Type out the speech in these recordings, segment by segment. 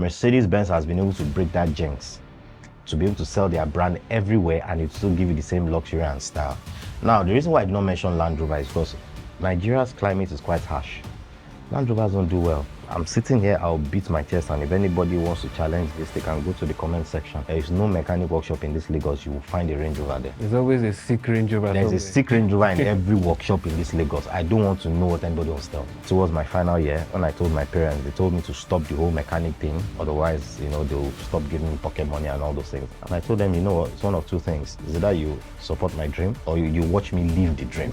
Mercedes-Benz has been able to break that jinx to be able to sell their brand everywhere and it still give you the same luxury and style. Now, the reason why I did not mention Land Rover is because Nigeria's climate is quite harsh. Land Rovers don't do well. I'm sitting here, I'll beat my chest, and if anybody wants to challenge this, they can go to the comment section. There is no mechanic workshop in this Lagos, you will find a Range Rover there. There's always a sick Range Rover. There's a sick Range Rover in every workshop in this Lagos. I don't want to know what anybody else tells me. Towards my final year, when I told my parents, they told me to stop the whole mechanic thing, otherwise, they'll stop giving me pocket money and all those things. And I told them, you know what, it's one of two things. Is either you support my dream or you watch me live the dream.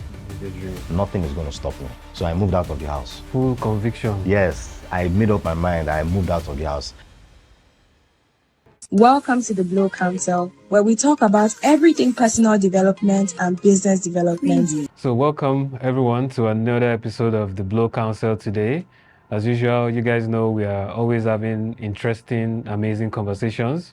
Nothing is going to stop me. So I moved out of the house. Full conviction. Yes, I made up my mind. I moved out of the house. Welcome to theBLOcounsel, where we talk about everything personal development and business development. So welcome everyone to another episode of theBLOcounsel today. As usual, you guys know we are always having interesting, amazing conversations,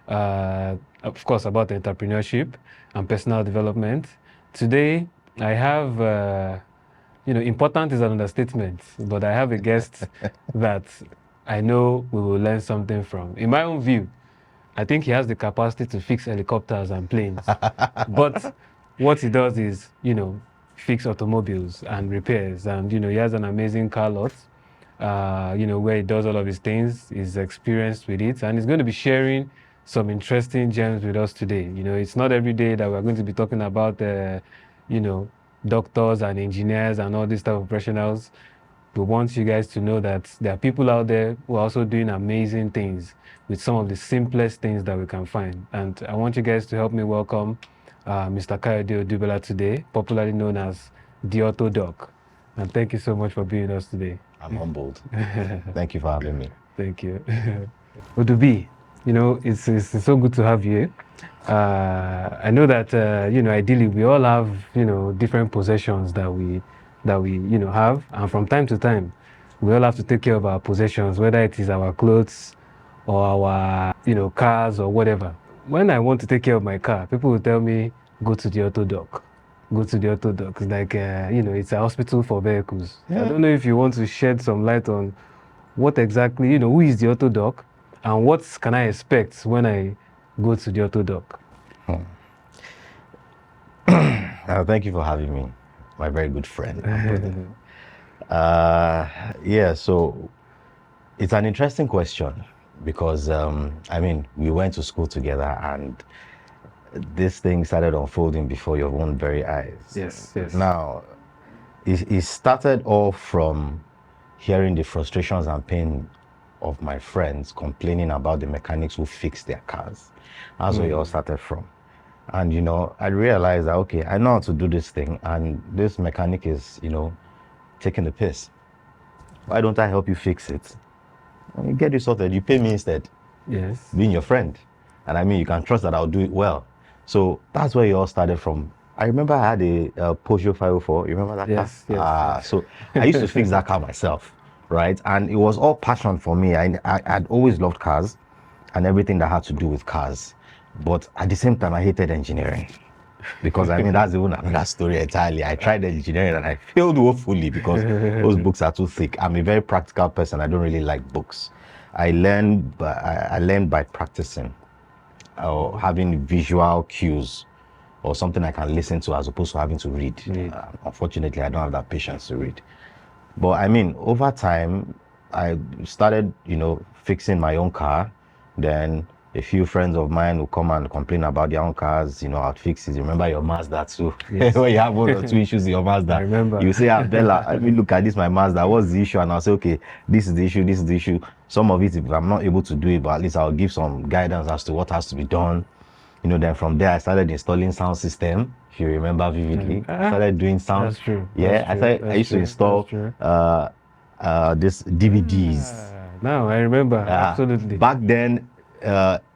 of course, about entrepreneurship and personal development. Today, I have, important is an understatement, but I have a guest that I know we will learn something from. In my own view, I think he has the capacity to fix helicopters and planes. But what he does is, fix automobiles and repairs. And, he has an amazing car lot, where he does all of his things. He's experienced with it. And he's going to be sharing some interesting gems with us today. It's not every day that we're going to be talking about, doctors and engineers and all these type of professionals. We want you guys to know that there are people out there who are also doing amazing things with some of the simplest things that we can find. And I want you guys to help me welcome Mr. Kayode Odubela today, popularly known as the Autodoc. And thank you so much for being with us today. I'm humbled. Thank you for having me. Thank you. Odubi, it's so good to have you. I know that, ideally we all have, different possessions that we have. And from time to time, we all have to take care of our possessions, whether it is our clothes or our, cars or whatever. When I want to take care of my car, people will tell me, go to the Autodoc. Go to the Autodoc. It's like, it's a hospital for vehicles. Yeah. I don't know if you want to shed some light on what exactly, who is the Autodoc and what can I expect when I go to the Autodoc? Thank you for having me, my very good friend. So it's an interesting question because, we went to school together and this thing started unfolding before your own very eyes. Yes. Now, it started off from hearing the frustrations and pain of my friends complaining about the mechanics who fix their cars. That's where it all started from. And, I realized that, okay, I know how to do this thing and this mechanic is, taking the piss. Why don't I help you fix it? And you get it sorted, you pay me instead. Yes. Being your friend. And you can trust that I'll do it well. So that's where it all started from. I remember I had a Peugeot 504. You remember that car? Yes. So I used to fix that car myself, right? And it was all passion for me. I'd always loved cars and everything that had to do with cars. But at the same time, I hated engineering. Because that's even another story entirely. I tried engineering and I failed woefully because those books are too thick. I'm a very practical person. I don't really like books. I learned by practicing or having visual cues or something I can listen to as opposed to having to read. Unfortunately, I don't have that patience to read. But over time, I started, fixing my own car. Then a few friends of mine will come and complain about their own cars. I'd fix it. Remember your Mazda too? Yes. When you have one or two issues in your Mazda, I remember. You say, Bella, let me look at this, my Mazda. What's the issue? And I'll say, okay, this is the issue, this is the issue. Some of it, if I'm not able to do it, but at least I'll give some guidance as to what has to be done. Then from there, I started installing sound system, if you remember vividly. I started doing sound. That's true. Yeah, I used to install this DVDs. Now I remember, absolutely. Back then,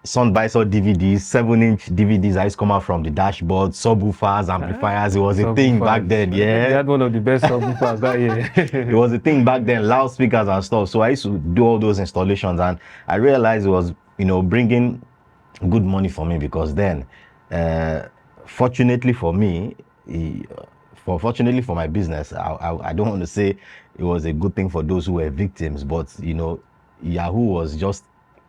Son by Son DVDs, 7-inch DVDs, I used to come out from the dashboard, subwoofers, amplifiers. It was a thing back then, yeah. We had one of the best subwoofers that year. It was a thing back then, loudspeakers and stuff. So I used to do all those installations and I realized it was, bringing good money for me because then, fortunately for me, fortunately for my business, I don't want to say it was a good thing for those who were victims, but Yahoo was just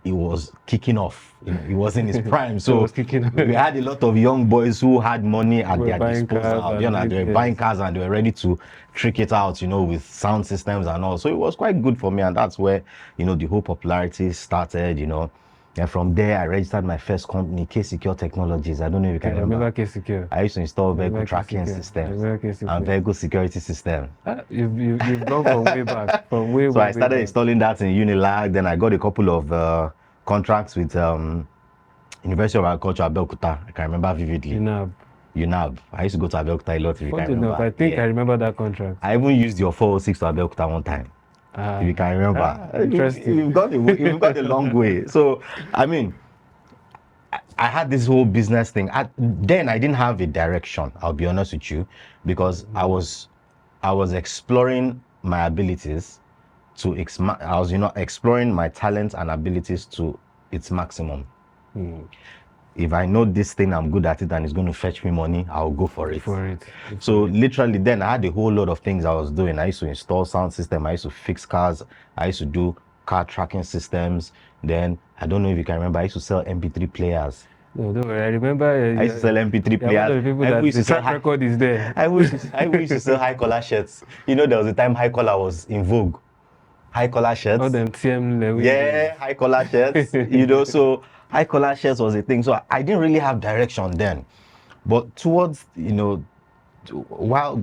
it was kicking off. It was in its prime. So it So was kicking off. we had a lot of young boys who had money at Were their buying disposal. cars You know, and they were yes. buying cars and they were ready to trick it out, with sound systems and all. So it was quite good for me. And that's where, the whole popularity started, And from there, I registered my first company, K-Secure Technologies. I don't know if you can I remember K-Secure. I used to install vehicle remember tracking K-Secure. I systems remember K-Secure. and vehicle security systems. You've gone from way back, from way, So way, I started way back. installing that in Unilag. Then I got a couple of contracts with University of Agriculture, Abeokuta. I can remember vividly. UNAB. I used to go to Abeokuta a lot, if you can Funny enough, remember. I think I remember that contract. I even used your 406 to Abeokuta one time. If you can remember. Interesting. You've got a long way. So, I mean, I had this whole business thing. Then I didn't have a direction, I'll be honest with you, because I was exploring my abilities I was exploring my talents and abilities to its maximum. If I know this thing, I'm good at it and it's going to fetch me money, I'll go for it. So literally then I had a whole lot of things I was doing. I used to install sound system, I used to fix cars, I used to do car tracking systems. Then I don't know if you can remember, I used to sell MP3 players. No, don't worry. I remember. I used to sell MP3 players. One of the people that the track record is there. I used to sell high collar shirts. There was a time high collar was in vogue. High collar shirts. All them TM level. Yeah, high collar shirts. So high collar shirts was a thing. So I didn't really have direction then. But towards, while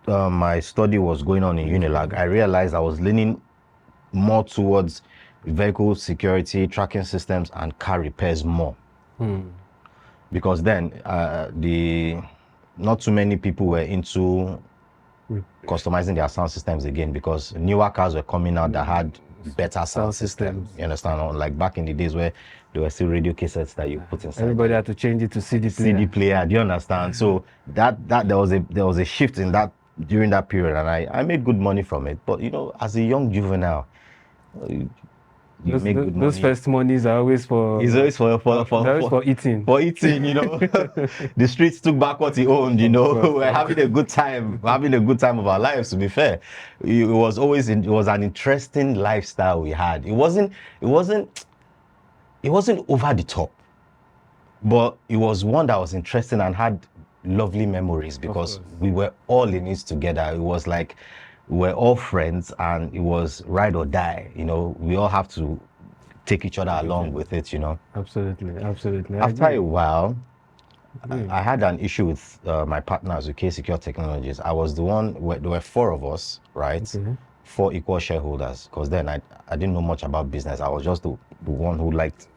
my study was going on in Unilag, I realized I was leaning more towards vehicle security, tracking systems, and car repairs more. Because then not too many people were into customizing their sound systems again, because newer cars were coming out that had better sound systems. You understand? Like back in the days where there were still radio cassettes that you put inside. Everybody had to change it to CD player. CD player. Do you understand? So that there was a shift in that during that period, and I made good money from it. But as a young juvenile, those first monies are always for. It's always for eating. For eating, The streets took back what he owned, We're having a good time. Of our lives, to be fair. It was an interesting lifestyle we had. It wasn't over the top, but it was one that was interesting and had lovely memories, because we were all in it together. It was like we're all friends, and it was ride or die. We all have to take each other along with it. Absolutely. After a while, I had an issue with my partners with K-Secure Technologies. I was the one there were 4 of us, right? Okay. 4 equal shareholders. Because then I didn't know much about business. I was just the one who liked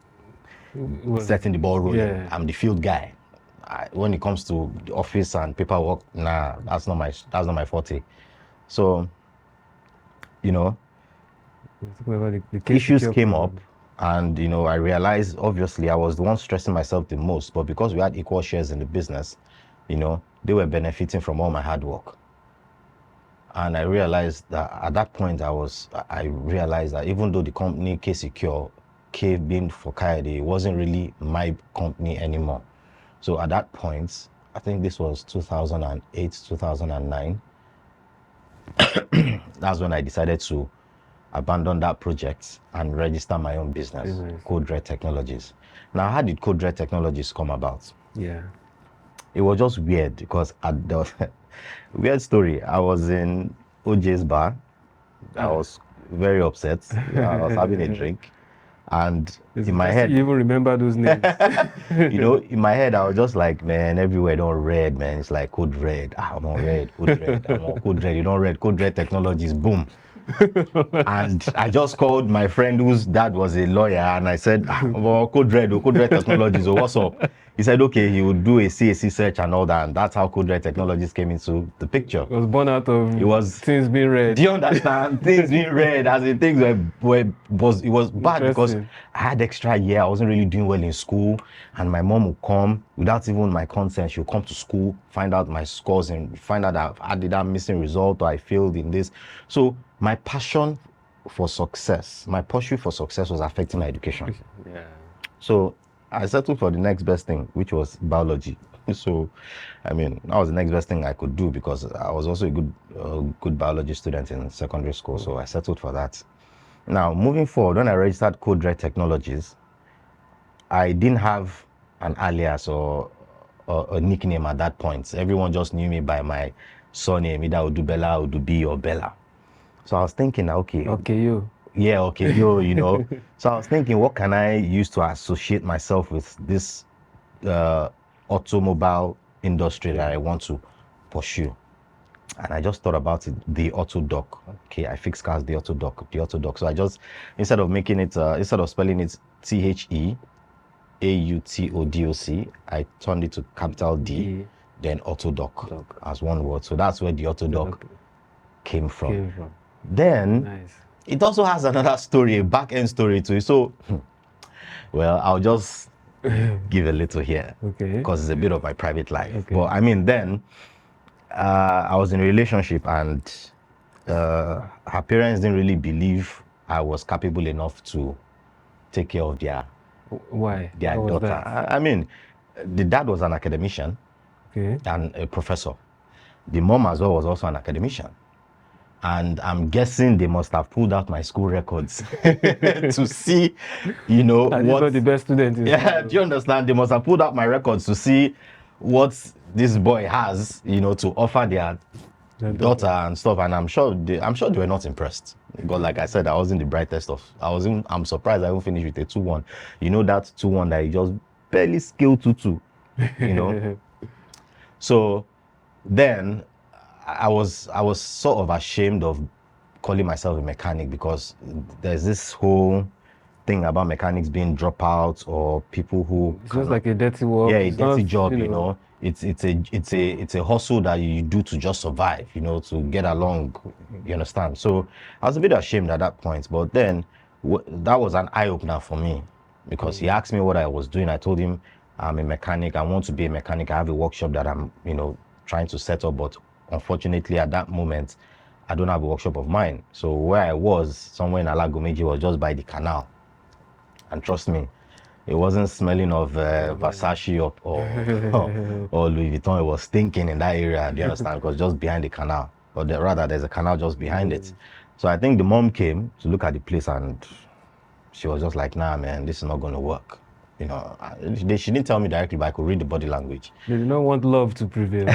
setting the ball rolling. Yeah. I'm the field guy. When it comes to the office and paperwork, that's not my forte. So, the issues came up, and I realized, obviously I was the one stressing myself the most, but because we had equal shares in the business, they were benefiting from all my hard work. And I realized that at that point I realized that even though the company K-Secure came in for Kayode, it wasn't really my company anymore. So at that point, I think this was 2008, 2009, that's when I decided to abandon that project and register my own business, Code Red Technologies. Now, how did Code Red Technologies come about? Yeah. It was just weird, because weird story. I was in OJ's bar. I was very upset. I was having a drink. And in my head, you even remember those names. In my head, I was just like, man, everywhere don't red, man. It's like Code Red. I'm on red, Code Red. I'm on Code Red. You don't red, Code Red Technologies, boom. And I just called my friend whose dad was a lawyer, and I said, Code Red Technologies, what's up? He said, okay, he would do a CAC search and all that, and that's how Code Red Technologies came into the picture. It was born out of things being read. Do you understand? Things being read, as in things it was bad, because I had extra year. I wasn't really doing well in school, and my mom would come without even my consent. She would come to school, find out my scores, and find out that I did that missing result, or I failed in this. So my passion for success, my pursuit for success was affecting my education. Yeah. So I settled for the next best thing, which was biology. So, that was the next best thing I could do, because I was also a good biology student in secondary school. So I settled for that. Now, moving forward, when I registered Code Red Technologies, I didn't have an alias or a nickname at that point. Everyone just knew me by my surname, either Odubella, Odubi, or Bella. So I was thinking, Okay, you. yeah, okay, you know. So I was thinking, what can I use to associate myself with this automobile industry that I want to pursue? And I just thought about it, the Autodoc. Okay, I fix cars, the Autodoc. So I just, instead of making it, instead of spelling it Theautodoc, I turned it to capital D, then Autodoc as one word. So that's where the Autodoc came from. Then Nice. it also has another story, a back end story to it. So, well, I'll just give a little here, Okay. because it's a bit of my private life. Okay. But I mean, then I was in a relationship, and her parents didn't really believe I was capable enough to take care of their Why? their Why was daughter. that? I mean, the dad was an academician Okay. and a professor. The mom as well was also an academician. And I'm guessing they must have pulled out my school records to see, you know, And he's not the best student in yeah, school. do you understand? They must have pulled out my records to see what this boy has, you know, to offer their daughter and stuff. And I'm sure they were not impressed. Because like I said, I wasn't the brightest of. I'm surprised I even finished with a 2-1. You know, that 2-1 that you just barely scaled to, you know. So then I was sort of ashamed of calling myself a mechanic, because there's this whole thing about mechanics being dropouts or people who It's just like a dirty work. yeah, a It's dirty not, job, you know. It's a hustle that you do to just survive, you know, to get along, you understand. So I was a bit ashamed at that point, but then that was an eye-opener for me, because he asked me what I was doing. I told him I'm a mechanic. I want to be a mechanic. I have a workshop that I'm, you know, trying to set up, but unfortunately at that moment I don't have a workshop of mine. So where I was, somewhere in Alagomeji, was just by the canal. And trust me, it wasn't smelling of Versace or Louis Vuitton. It was stinking in that area. Do you understand? Because just behind the canal, or rather, there's a canal just behind it. So I think the mom came to look at the place, and she was just like, "Nah, man, this is not going to work." You know, she didn't tell me directly, but I could read the body language. They do not want love to prevail.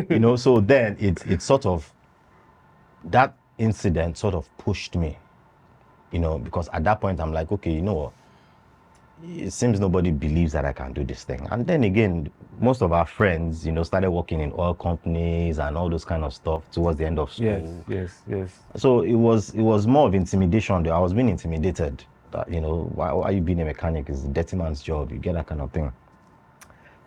You know, so then it's sort of, that incident sort of pushed me. You know, because at that point I'm like, okay, you know what? It seems nobody believes that I can do this thing. And then again, most of our friends, you know, started working in oil companies and all those kind of stuff towards the end of school. Yes. So it was more of intimidation. I was being intimidated that, you know, why are you being a mechanic? It's a dirty man's job. You get that kind of thing.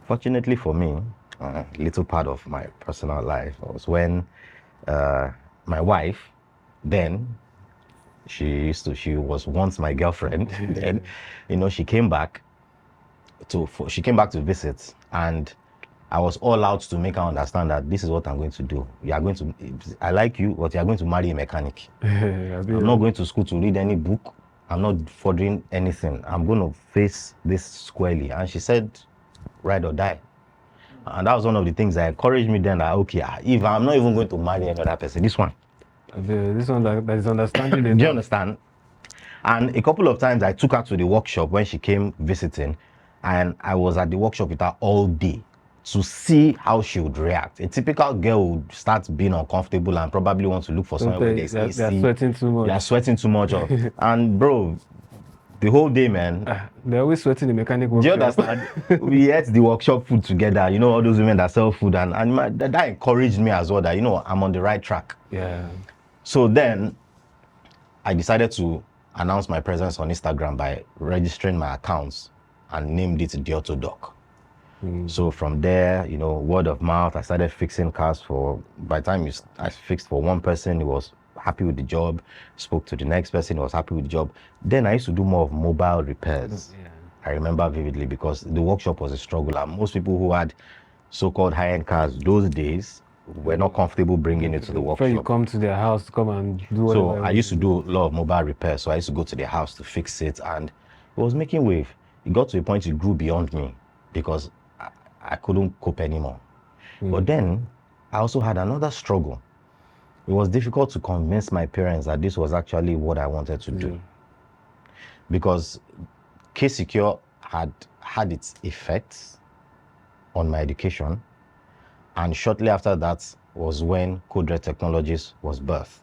Fortunately for me, a little part of my personal life was when my wife, then she was once my girlfriend. Then, you know, she came back to visit, and I was all out to make her understand that this is what I'm going to do. I like you, but you are going to marry a mechanic. I'm not going to school to read any book. I'm not furthering anything. I'm going to face this squarely. And she said, ride or die. And that was one of the things that encouraged me then, that okay, if I'm not even going to marry another person, this one that is understanding. do you understand? And a couple of times I took her to the workshop when she came visiting, and I was at the workshop with her all day to see how she would react. A typical girl would start being uncomfortable and probably want to look for somewhere where there's AC. They're sweating too much. They're sweating too much. And bro, the whole day, man. They're always sweating in the mechanic workshop. Do you understand? We ate the workshop food together. You know, all those women that sell food, and that encouraged me as well, that, you know, I'm on the right track. Yeah. So then I decided to announce my presence on Instagram by registering my accounts and named it the Autodoc. So from there, you know, word of mouth, I started fixing cars by the time I fixed for one person, he was happy with the job, spoke to the next person, he was happy with the job. Then I used to do more of mobile repairs. Yeah. I remember vividly, because the workshop was a struggle, and most people who had so-called high-end cars those days were not comfortable bringing it to the workshop. Before you come to their house to come and do whatever. So I used to do a lot of mobile repairs. So I used to go to their house to fix it, and it was making wave. It got to a point it grew beyond me, because I couldn't cope anymore. But then I also had another struggle. it was difficult to convince my parents that this was actually what I wanted to do. Because K-Secure had its effects on my education. And shortly after that was when Code Technologies was birthed.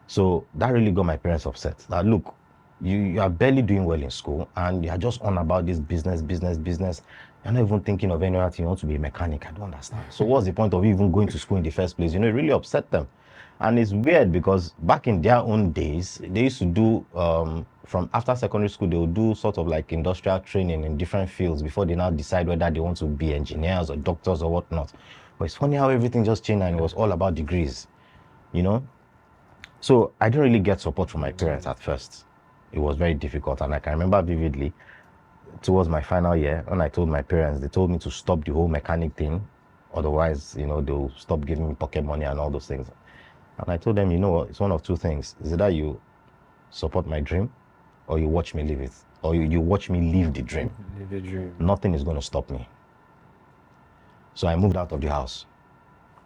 So that really got my parents upset. That look, you are barely doing well in school and you are just on about this business. You're not even thinking of anything. You want to be a mechanic. I don't understand. So what's the point of you even going to school in the first place? You know, it really upset them. And it's weird because back in their own days, they used to do, from after secondary school, they would do sort of like industrial training in different fields before they now decide whether they want to be engineers or doctors or whatnot. But it's funny how everything just changed and it was all about degrees, you know? So I didn't really get support from my parents at first. It was very difficult. And I can remember vividly, towards my final year, when I told my parents, they told me to stop the whole mechanic thing. Otherwise, you know, they'll stop giving me pocket money and all those things. And I told them, you know what, it's one of two things. Is either you support my dream or you watch me live it. Or you watch me live the dream. Live the dream. Nothing is going to stop me. So I moved out of the house.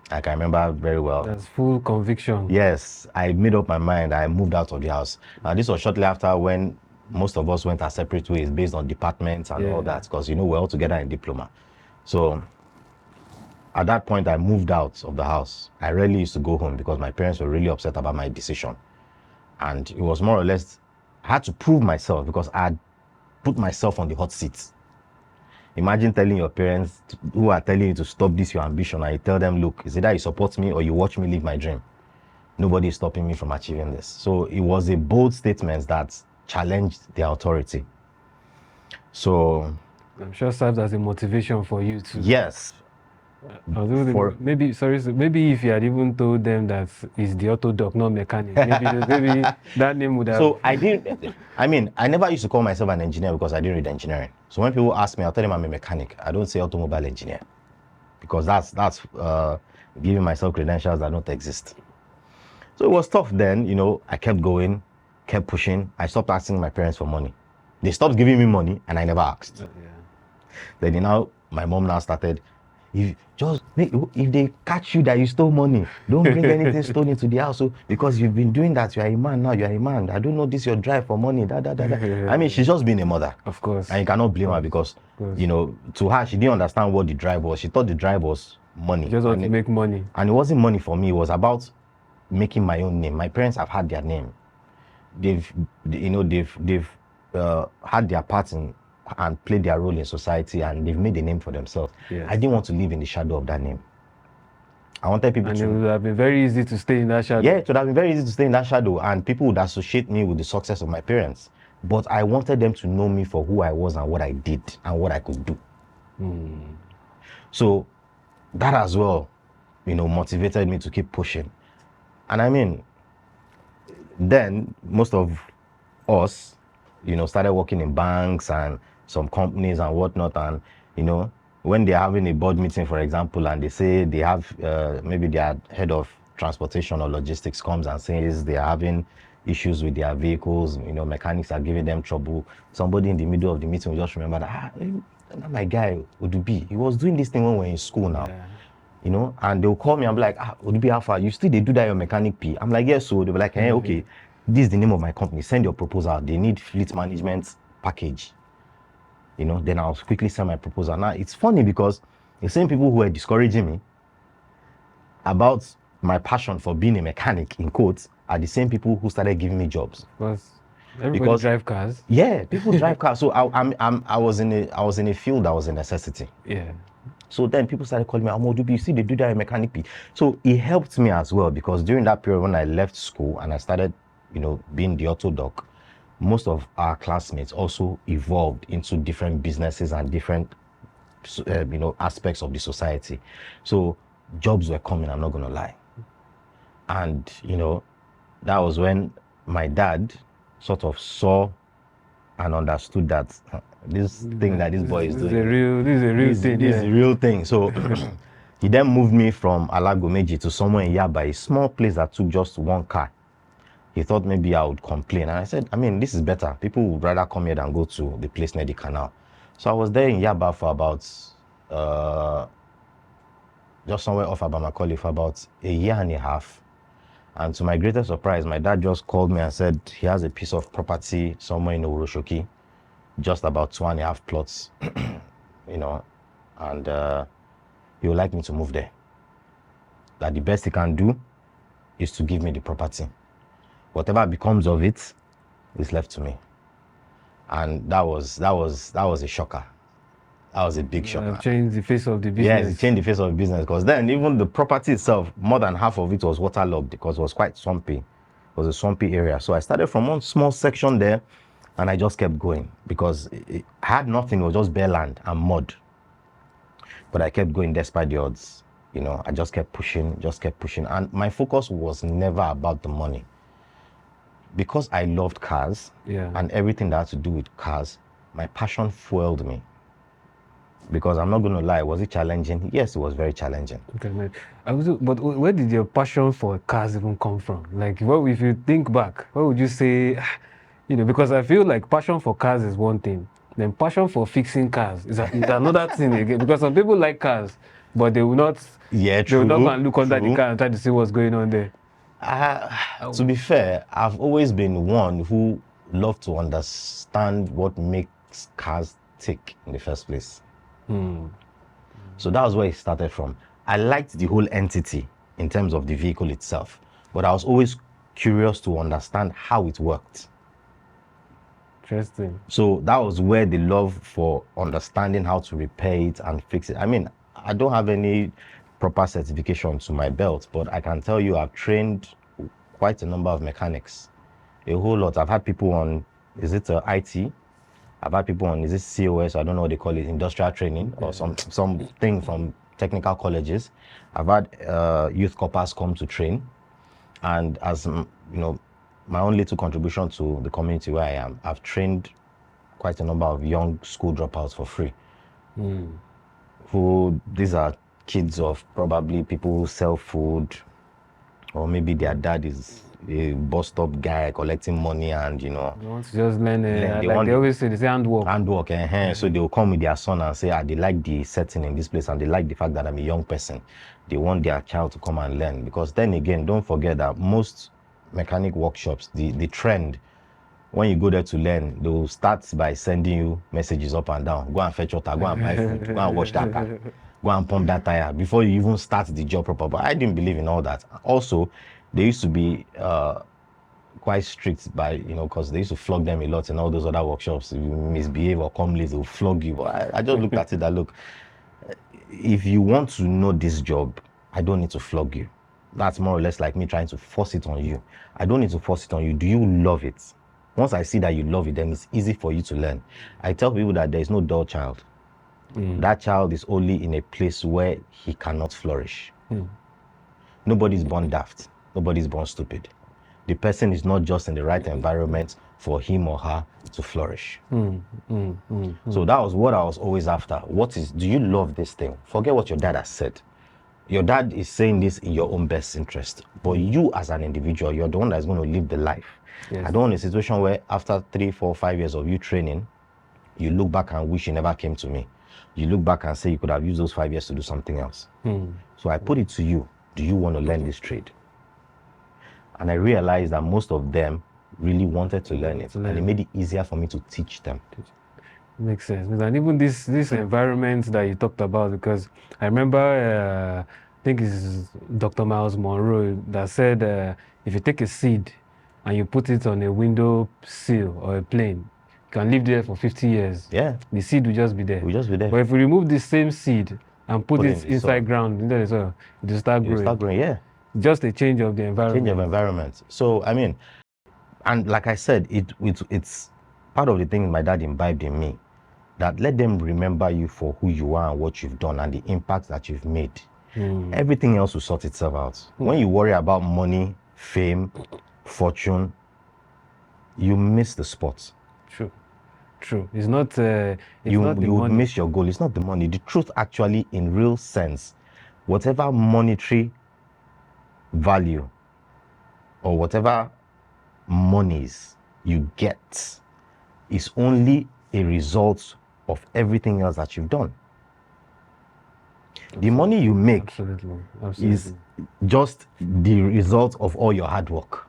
I can remember very well. That's full conviction. Yes, I made up my mind. I moved out of the house. This was shortly after when most of us went our separate ways based on departments and all that, because, you know, we're all together in diploma. So at that point, I moved out of the house. I rarely used to go home because my parents were really upset about my decision. And it was more or less, I had to prove myself because I had put myself on the hot seat. Imagine telling your parents who are telling you to stop this, your ambition, and you tell them, look, it's either you support me or you watch me live my dream. Nobody is stopping me from achieving this. So it was a bold statement that challenged their authority. So I'm sure serves as a motivation for you too. yes. Maybe if you had even told them that it's the Autodoc, not mechanic, maybe that name would have. So I never used to call myself an engineer because I didn't read engineering. So when people ask me, I'll tell them I'm a mechanic. I don't say automobile engineer because that's giving myself credentials that don't exist. So it was tough then, you know. I kept going, kept pushing. I stopped asking my parents for money. They stopped giving me money and I never asked. Then my mom now started, if they catch you that you stole money, don't bring anything stolen to the house. So, because you've been doing that, you are a man now, you are a man. I don't know this your drive for money. I mean, she's just being a mother. Of course. And you cannot blame her because, you know, to her, she didn't understand what the drive was. She thought the drive was money. Just want to make money. And it wasn't money for me. It was about making my own name. My parents have had their name. They've had their part in and played their role in society, and they've made a name for themselves. Yes. I didn't want to live in the shadow of that name. I wanted people to... And it would have been very easy to stay in that shadow. Yeah, it would have been very easy to stay in that shadow, and people would associate me with the success of my parents. But I wanted them to know me for who I was and what I did and what I could do. So that as well, you know, motivated me to keep pushing. And I mean, then most of us, you know, started working in banks and some companies and whatnot. And, you know, when they're having a board meeting, for example, and they say they have, maybe their head of transportation or logistics comes and says they are having issues with their vehicles, you know, mechanics are giving them trouble. Somebody in the middle of the meeting will just remember that, my guy, Odubi, he was doing this thing when we were in school now. Yeah. You know, and they'll call me and be like, Odubi, how far? You still, they do that, your mechanic P? I'm like, yes. So they'll be like, hey, okay, this is the name of my company. Send your proposal. They need fleet management package. You know, then I'll quickly send my proposal. Now, it's funny because the same people who were discouraging me about my passion for being a mechanic, in quotes, are the same people who started giving me jobs. Everybody drive cars. Yeah, people drive cars. So I was in a field that was a necessity. Yeah. So then people started calling me, Odubi, you see, they do that in mechanic P. So it helped me as well because during that period when I left school and I started, you know, being the Autodoc, most of our classmates also evolved into different businesses and different, you know, aspects of the society. So jobs were coming, I'm not going to lie. And, you know, that was when my dad sort of saw and understood that this thing that this boy is doing. This is a real thing. This is a real thing. So he then moved me from Alagomeji to somewhere in Yaba, a small place that took just one car. He thought maybe I would complain. And I said, I mean, this is better. People would rather come here than go to the place near the canal. So I was there in Yaba for about, just somewhere off Abamakoli for about a year and a half. And to my greatest surprise, my dad just called me and said he has a piece of property somewhere in Urushoki, just about 2.5 plots, you know, and he would like me to move there. That the best he can do is to give me the property. Whatever becomes of it is left to me. And that was a shocker. That was a big shocker. Changed the face of the business. Yes, it changed the face of the business, because then even the property itself, more than half of it was waterlogged because it was quite swampy. It was a swampy area. So I started from one small section there and I just kept going because it had nothing. It was just bare land and mud. But I kept going despite the odds. You know, I just kept pushing. And my focus was never about the money. Because I loved cars and everything that had to do with cars, my passion fueled me. Because I'm not going to lie, was it challenging? Yes, it was very challenging. Okay, man. But where did your passion for cars even come from? Like, what if you think back, what would you say? You know, because I feel like passion for cars is one thing, then passion for fixing cars is another thing again. Because some people like cars, but they will not. Yeah, true. They will not go and look under true. the car and try to see what's going on there. To be fair, I've always been one who loved to understand what makes cars tick in the first place. So that was where it started from. I liked the whole entity in terms of the vehicle itself, but I was always curious to understand how it worked. Interesting. So that was where the love for understanding how to repair it and fix it. I mean, I don't have any proper certification to my belt, but I can tell you I've trained quite a number of mechanics, a whole lot. I've had people on, is it IT? I've had people on, is it COS? I don't know what they call it, industrial training or something from technical colleges. I've had youth corpers come to train. And as you know, my own little contribution to the community where I am, I've trained quite a number of young school dropouts for free. These are kids of probably people who sell food, or maybe their dad is a bus stop guy collecting money, and you know, They want to just learn, they always say, they say handwork. So they will come with their son and say, they like the setting in this place and they like the fact that I'm a young person. They want their child to come and learn, because then again, don't forget that most mechanic workshops, the trend, when you go there to learn, they will start by sending you messages up and down. Go and fetch water, go and buy food, go and wash that car, go and pump that tire before you even start the job proper. But I didn't believe in all that. Also, they used to be quite strict by, you know, because they used to flog them a lot in all those other workshops. If you misbehave or come late, they'll flog you. But I just looked at it that, look, if you want to know this job, I don't need to flog you. That's more or less like me trying to force it on you. I don't need to force it on you. Do you love it? Once I see that you love it, then it's easy for you to learn. I tell people that there is no dull child. That child is only in a place where he cannot flourish. Nobody's born daft. Nobody's born stupid. The person is not just in the right environment for him or her to flourish. So that was what I was always after. Do you love this thing? Forget what your dad has said. Your dad is saying this in your own best interest, but you as an individual, you're the one that's going to live the life. Yes. I don't want a situation where after 3, 4, 5 years of you training, you look back and wish you never came to me. You look back and say you could have used those 5 years to do something else. So I put it to you, do you want to learn this trade? And I realized that most of them really wanted to learn it, and it made it easier for me to teach them. Makes sense. And even this environment that you talked about, because I remember, I think it's Dr. Miles Monroe that said, if you take a seed and you put it on a window sill or a plane, you can live there for 50 years. Yeah. The seed will just be there. But if we remove the same seed and put it inside ground, into the soil, it will start growing. Yeah. Just a change of the environment. Change of environment. So, I mean, and like I said, it's part of the thing my dad imbibed in me, that let them remember you for who you are and what you've done and the impact that you've made. Everything else will sort itself out. When you worry about money, fame, fortune, you miss the spot. True. It's not. You would miss your goal. It's not the money. The truth, actually, in real sense, whatever monetary value or whatever monies you get is only a result of everything else that you've done. The money you make Absolutely. is just the result of all your hard work.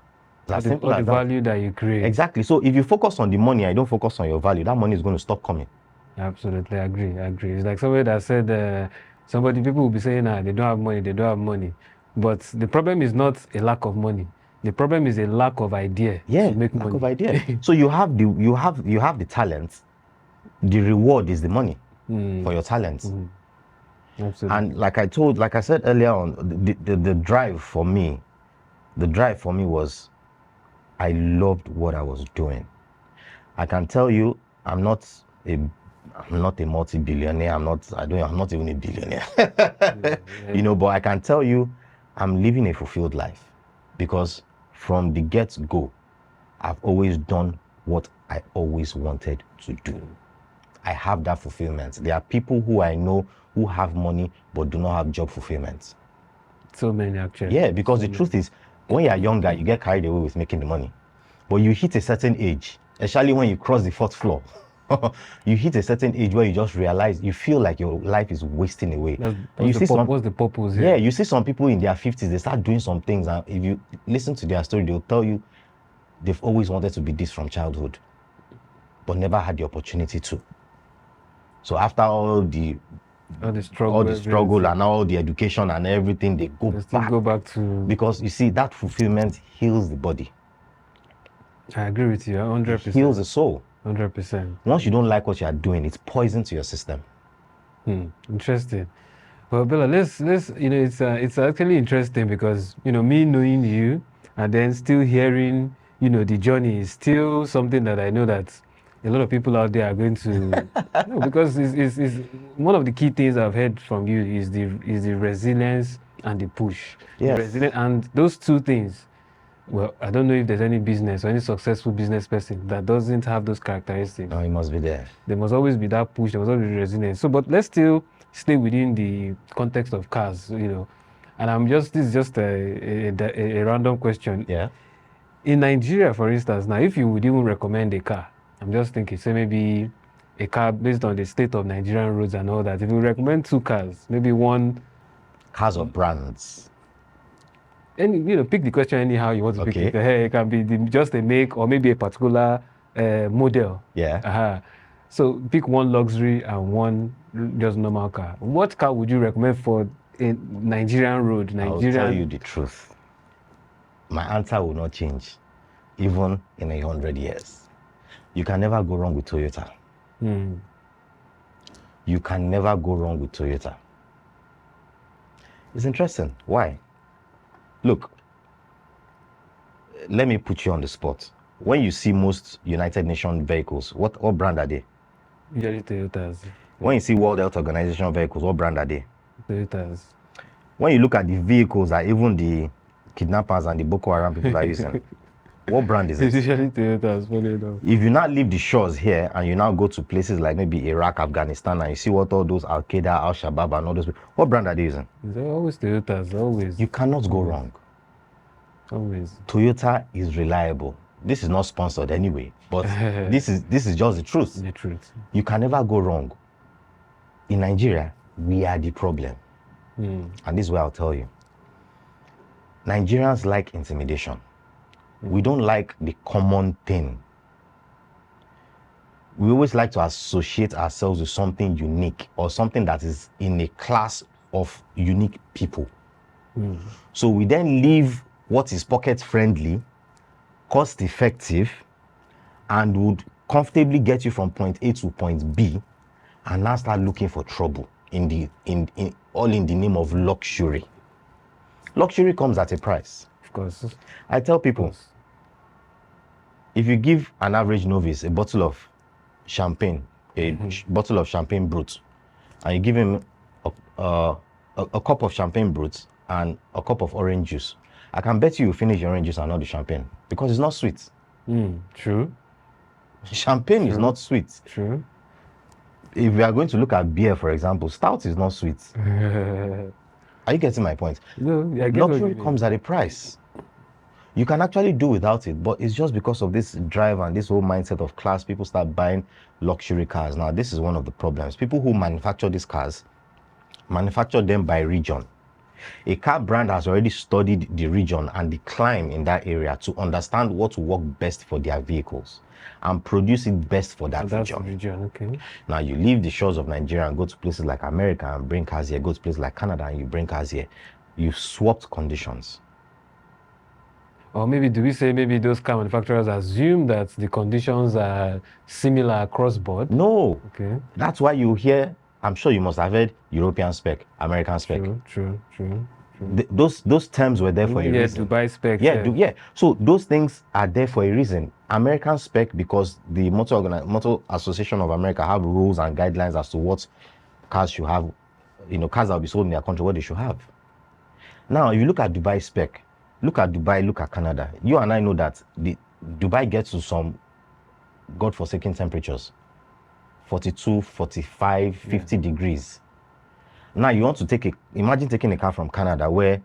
As simple All as the that. value that you create. Exactly. So if you focus on the money and you don't focus on your value, that money is going to stop coming. Absolutely, I agree. It's like somebody that said, people will be saying, they don't have money. But the problem is not a lack of money. The problem is a lack of idea to make lack money. of idea. So you have the talent. The reward is the money for your talents. Absolutely. And like I said earlier on, the drive for me was I loved what I was doing. I can tell you, I'm not a multi-billionaire. I'm not even a billionaire. But I can tell you, I'm living a fulfilled life because from the get-go, I've always done what I always wanted to do. I have that fulfillment. There are people who I know who have money but do not have job fulfillment. So many, actually. Yeah, because the truth is, when you're younger, you get carried away with making the money. But you hit a certain age, especially when you cross the fourth floor, you hit a certain age where you just realize, you feel like your life is wasting away. What's the purpose here? Yeah, you see some people in their 50s, they start doing some things, and if you listen to their story, they'll tell you they've always wanted to be this from childhood, but never had the opportunity to. So after all the struggle and all the education and everything, they go back to, because you see, that fulfillment heals the body. I agree with you 100%. It heals the soul. 100%. Once you don't like what you are doing, it's poison to your system. Interesting. Well, Bella, let's it's actually interesting because me knowing you and then still hearing the journey is still something that I know that a lot of people out there are going to because it's one of the key things I've heard from you is the resilience and the push. Yes. And those two things. Well, I don't know if there's any business or any successful business person that doesn't have those characteristics. No, it must be there. There must always be that push. There must always be resilience. So, but let's still stay within the context of cars, And this is just a random question. Yeah. In Nigeria, for instance, now, if you would even recommend a car, I'm just thinking, say maybe a car based on the state of Nigerian roads and all that. If you recommend two cars, maybe one. Cars or brands? Pick the question anyhow you want to pick it. It can be just a make or maybe a particular model. Yeah. So pick one luxury and one just normal car. What car would you recommend for a Nigerian road? I will tell you the truth. My answer will not change, even in 100 years. You can never go wrong with Toyota. You can never go wrong with Toyota. It's interesting. Why? Look, let me put you on the spot. When you see most United Nations vehicles, what brand are they? Usually Toyotas. When you see World Health Organization vehicles, what brand are they? Toyotas. When you look at the vehicles that even the kidnappers and the Boko Haram people are using, what brand is it? It's usually Toyotas, funny enough. If you now leave the shores here and you now go to places like maybe Iraq, Afghanistan, and you see what all those Al-Qaeda, Al-Shabaab and all those people, what brand are they using? They're always Toyotas, always. You cannot go wrong. Always. Toyota is reliable. This is not sponsored anyway, but this is just the truth. The truth. You can never go wrong. In Nigeria, we are the problem. And this is where I'll tell you. Nigerians like intimidation. We don't like the common thing. We always like to associate ourselves with something unique or something that is in a class of unique people. So we then leave what is pocket friendly, cost effective, and would comfortably get you from point A to point B, and now start looking for trouble all in the name of luxury. Luxury comes at a price. Of course. I tell people, if you give an average novice a bottle of champagne, bottle of champagne brut, and you give him a cup of champagne brut and a cup of orange juice, I can bet you finish the orange juice and not the champagne because it's not sweet. True. Champagne is not sweet. True. If we are going to look at beer, for example, stout is not sweet. Are you getting my point? No, I get luxury comes at a price. You can actually do without it, but it's just because of this drive and this whole mindset of class, people start buying luxury cars. Now, this is one of the problems. People who manufacture these cars manufacture them by region. A car brand has already studied the region and the climate in that area to understand what will work best for their vehicles and produce it best for that That's the region. region, okay. Now you leave the shores of Nigeria and go to places like America and bring cars here, go to places like Canada and you bring cars here. You've swapped conditions. Or maybe do we say maybe those car manufacturers assume that the conditions are similar across board? No. Okay. That's why you hear, I'm sure you must have heard European spec, American spec. True. Those terms were there for a reason. Dubai spec. Yeah. So those things are there for a reason. American spec because the Motor Association of America have rules and guidelines as to what cars should have, cars that will be sold in their country, what they should have. Now, if you look at Dubai spec, look at Dubai, look at Canada. You and I know that Dubai gets to some godforsaken temperatures, 42, 45, 50 degrees. Now you want to imagine taking a car from Canada where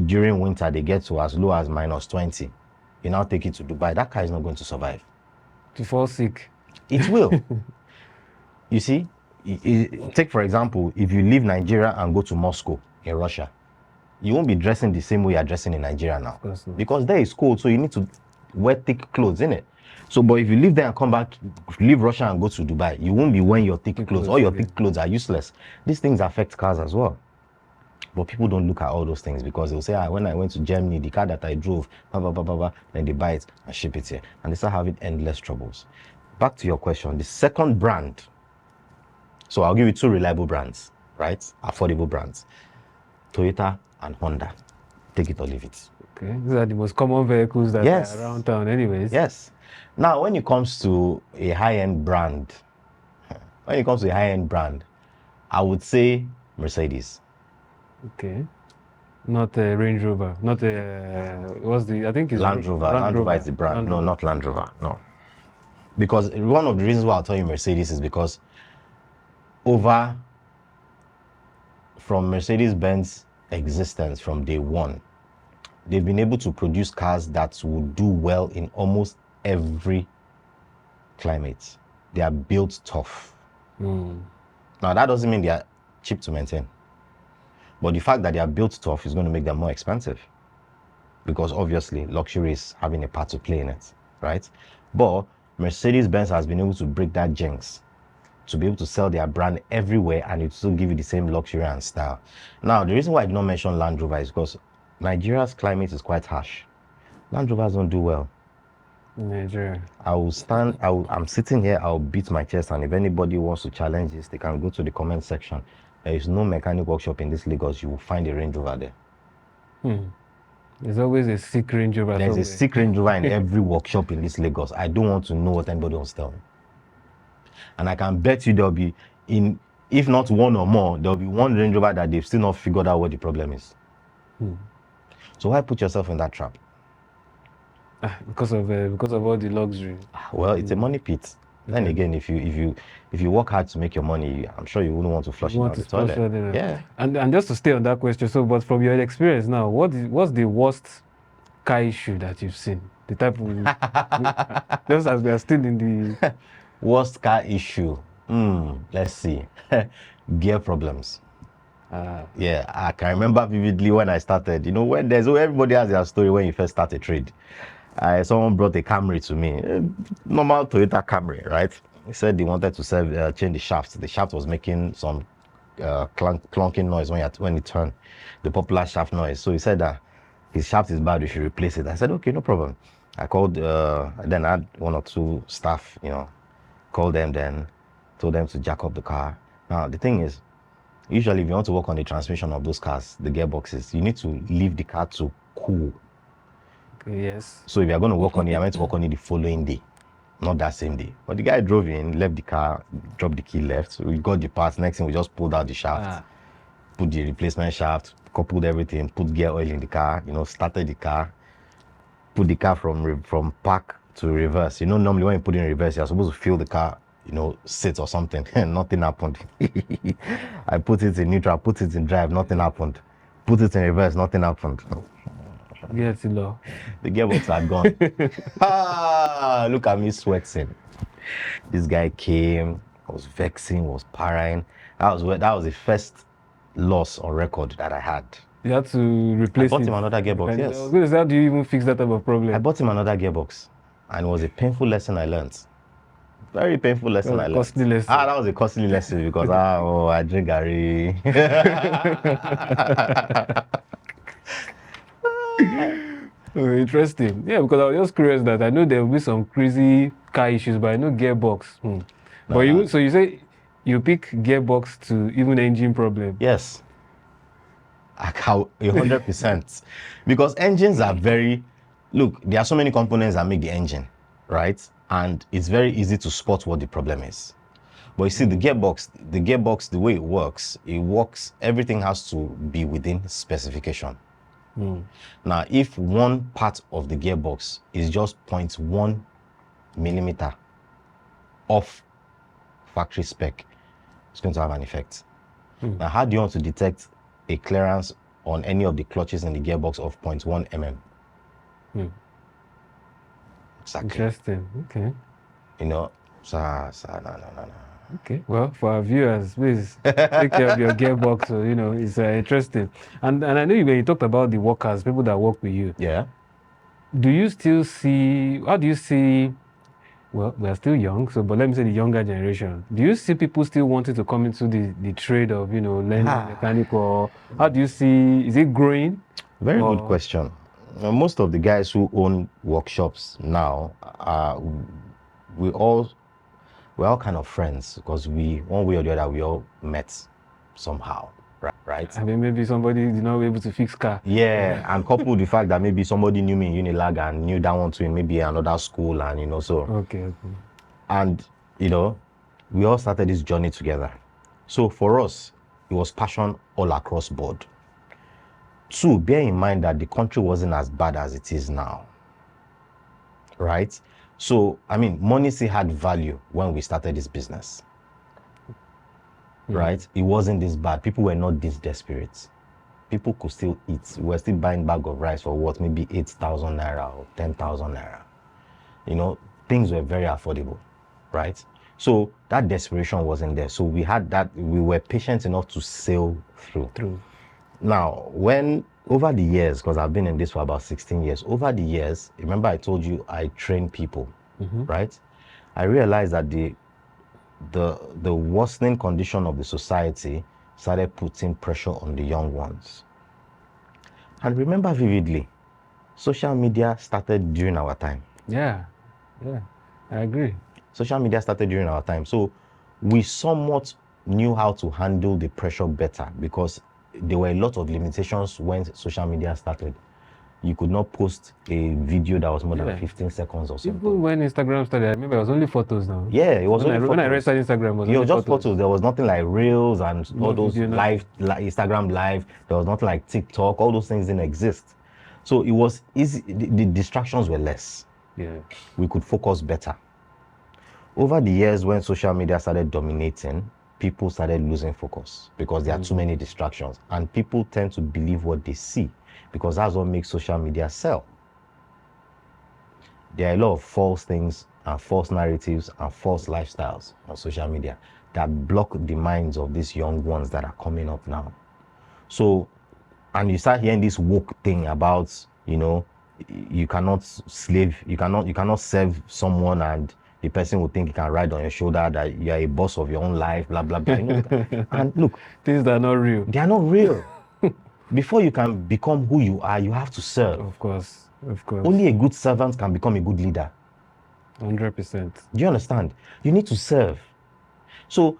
during winter they get to as low as -20. You now take it to Dubai, that car is not going to survive. To fall sick. It will. You see, take for example, if you leave Nigeria and go to Moscow in Russia, you won't be dressing the same way you're dressing in Nigeria now. Because there is cold, so you need to wear thick clothes, innit? So, but if you leave there and come back, leave Russia and go to Dubai, you won't be wearing your thick clothes. All your thick clothes are useless. These things affect cars as well. But people don't look at all those things because they'll say, when I went to Germany, the car that I drove, then they buy it and ship it here. And they start having endless troubles. Back to your question, the second brand. So I'll give you two reliable brands, right? Affordable brands. Toyota and Honda. Take it or leave it. Okay. These are the most common vehicles that are around town anyways. Yes. Now, when it comes to a high-end brand, I would say Mercedes. Okay. Not a Range Rover. Not a, I think it's Land Rover. Land Rover is the brand. No, not Land Rover. No. Because one of the reasons why I'll tell you Mercedes is because from Mercedes-Benz existence from day one, they've been able to produce cars that will do well in almost every climate. They are built tough. Now, that doesn't mean they are cheap to maintain. But the fact that they are built tough is going to make them more expensive. Because obviously, luxury is having a part to play in it, right? But Mercedes-Benz has been able to break that jinx to be able to sell their brand everywhere and it still give you the same luxury and style. Now, the reason why I did not mention Land Rover is because Nigeria's climate is quite harsh. Land Rovers don't do well. Nigeria. I'm sitting here, I'll beat my chest, and if anybody wants to challenge this, they can go to the comment section. There is no mechanic workshop in this Lagos. You will find a Range Rover there. There's always a sick Range Rover. There's a sick Range Rover in every workshop in this Lagos. I don't want to know what anybody wants to tell me. And I can bet you there'll be, if not one or more, there'll be one Range Rover that they've still not figured out what the problem is. So why put yourself in that trap? Because of all the luxury. Well, it's a money pit. Then again, if you work hard to make your money, I'm sure you wouldn't want to flush it down the toilet. Yeah. And just to stay on that question, so but from your experience now, what's the worst car issue that you've seen? The type of just as we are still in the worst car issue. Let's see. Gear problems. Yeah, I can remember vividly when I started. When everybody has their story when you first start a trade. Someone brought a Camry to me, normal Toyota Camry, right? He said they wanted to change the shaft. The shaft was making some clunking noise when it turned, the popular shaft noise. So he said that his shaft is bad, we should replace it. I said, okay, no problem. I called, then I had one or two staff, called them, then told them to jack up the car. Now, the thing is, usually if you want to work on the transmission of those cars, the gearboxes, you need to leave the car to cool. Yes. So if you're going to work on it, I meant to work on it the following day, not that same day. But the guy drove in, left the car, dropped the key left. So we got the parts. Next thing, we just pulled out the shaft, put the replacement shaft, coupled everything, put gear oil in the car, started the car, put the car from park to reverse. Normally when you put it in reverse, you're supposed to feel the car, sit or something. Nothing happened. I put it in neutral, put it in drive, nothing happened. Put it in reverse, nothing happened. Yes, low. The gearbox had gone. Look at me sweating. This guy came, was vexing, was parrying. That was the first loss on record that I had. You had to replace bought it. him another gearbox, And yes. I was going to say, how do you even fix that type of problem? I bought him another gearbox, and it was a painful lesson I learned. Very painful lesson I learned. Costly lesson. That was a costly lesson because I drink Gary. Oh, interesting. Yeah, because I was just curious that I know there will be some crazy car issues, but I know gearbox. But you say you pick gearbox to even engine problem. Yes. 100%. Because engines are look, there are so many components that make the engine, right? And it's very easy to spot what the problem is. But you see, the gearbox, the way it works, everything has to be within specification. Now, if one part of the gearbox is just 0.1 millimeter off factory spec, it's going to have an effect. Now, how do you want to detect a clearance on any of the clutches in the gearbox of 0.1 mm? Exactly. Interesting. Okay. You know, no. Okay. Well, for our viewers, please take care of your gearbox. So, it's interesting. And I know when you talked about the workers, people that work with you. Yeah. How do you see, well, we are still young, but let me say the younger generation. Do you see people still wanting to come into the trade of, learning mechanic, or how do you see, is it growing? Very good question. Most of the guys who own workshops now, we're all kind of friends because one way or the other, we all met somehow, right? I mean, maybe somebody is not able to fix car. Yeah, and coupled with the fact that maybe somebody knew me in Unilag and knew that one too in maybe another school, and so. Okay. And we all started this journey together. So for us, it was passion all across board. 2, bear in mind that the country wasn't as bad as it is now, right? So, I mean, money still had value when we started this business, right? It wasn't this bad. People were not this desperate. People could still eat. We were still buying bag of rice for what, maybe 8,000 naira or 10,000 naira. Things were very affordable, right? So that desperation wasn't there. So we had that, we were patient enough to sail through. Now, over the years, because I've been in this for about 16 years, over the years, remember I told you I train people, right? I realized that the worsening condition of the society started putting pressure on the young ones. And remember vividly, social media started during our time. Yeah, I agree. Social media started during our time. So we somewhat knew how to handle the pressure better because there were a lot of limitations when social media started. You could not post a video that was more than 15 seconds or something. Even when Instagram started, I remember it was only photos now. Yeah, it was only photos. When I restarted Instagram, it was only just photos. There was nothing like Reels and all those Instagram Live. There was nothing like TikTok. All those things didn't exist. So it was easy. The distractions were less. Yeah. We could focus better. Over the years, when social media started dominating, people started losing focus because there are too many distractions. And people tend to believe what they see because that's what makes social media sell. There are a lot of false things and false narratives and false lifestyles on social media that block the minds of these young ones that are coming up now. So, and you start hearing this woke thing about, you cannot serve someone and the person will think he can ride on your shoulder, that you are a boss of your own life, blah, blah, blah. And look, things that are not real. They are not real. Before you can become who you are, you have to serve. Of course. Only a good servant can become a good leader. 100%. Do you understand? You need to serve. So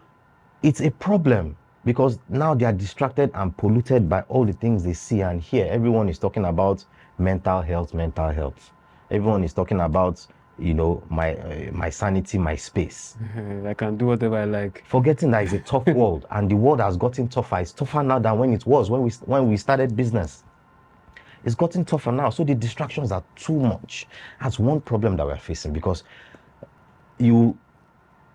it's a problem because now they are distracted and polluted by all the things they see and hear. Everyone is talking about mental health. Everyone is talking about, my sanity, my space. I can do whatever I like. Forgetting that it's a tough world and the world has gotten tougher. It's tougher now than when it was when we started business. It's gotten tougher now. So the distractions are too much. That's one problem that we're facing because you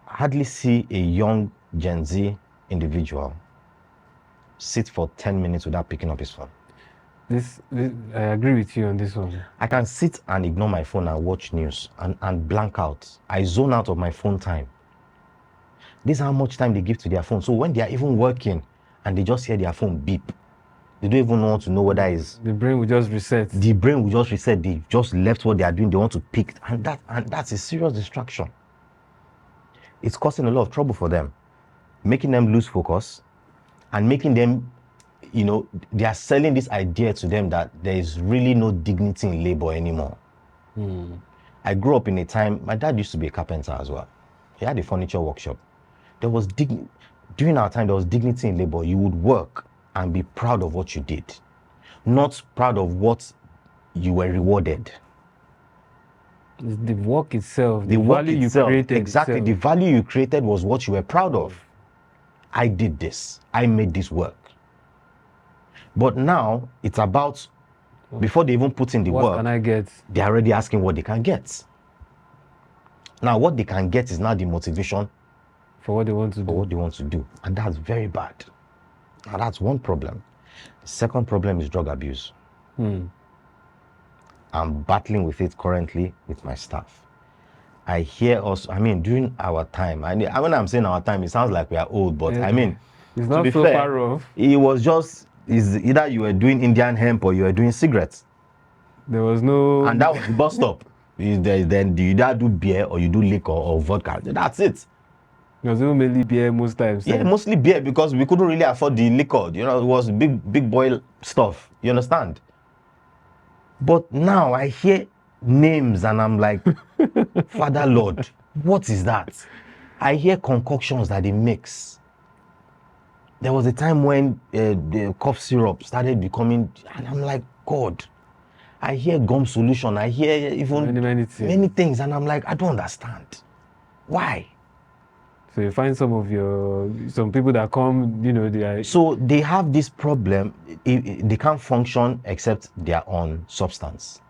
hardly see a young Gen Z individual sit for 10 minutes without picking up his phone. This I agree with you on this one. I can sit and ignore my phone and watch news and blank out. I zone out of my phone time. This is how much time they give to their phone. So when they are even working and they just hear their phone beep. They don't even want to know whether it's... The brain will just reset. The brain will just reset. They just left what they are doing. They want to pick, and that's a serious distraction. It's causing a lot of trouble for them, making them lose focus, and making them, they are selling this idea to them that there is really no dignity in labor anymore. I grew up in a time, my dad used to be a carpenter as well. He had a furniture workshop. During our time, there was dignity in labor. You would work and be proud of what you did, not proud of what you were rewarded. It's the work itself, The work value itself, you created. exactly. The value you created was what you were proud of. I did this. I made this work. But now it's about, before they even put in the work, what can I get? They're already asking what they can get. Now, what they can get is now the motivation For what they want to do. And that's very bad. Now, that's one problem. The second problem is drug abuse. I'm battling with it currently with my staff. I hear us, during our time, when I'm saying our time, it sounds like we are old, but it's not to be so fair, far off. It was just, either you were doing Indian hemp or you were doing cigarettes. There was no... And that was the bus stop. Then you either do beer or you do liquor or vodka. That's it. It was mainly beer most times. Yeah, mostly beer, because we couldn't really afford the liquor. It was big boy stuff. You understand? But now I hear names and I'm like, Father Lord, what is that? I hear concoctions that they mix. There was a time when the cough syrup started becoming, and I'm like, God. I hear gum solution. I hear even many things, and I'm like, I don't understand. Why? So you find some people that come, So they have this problem. They can't function except they're on substance.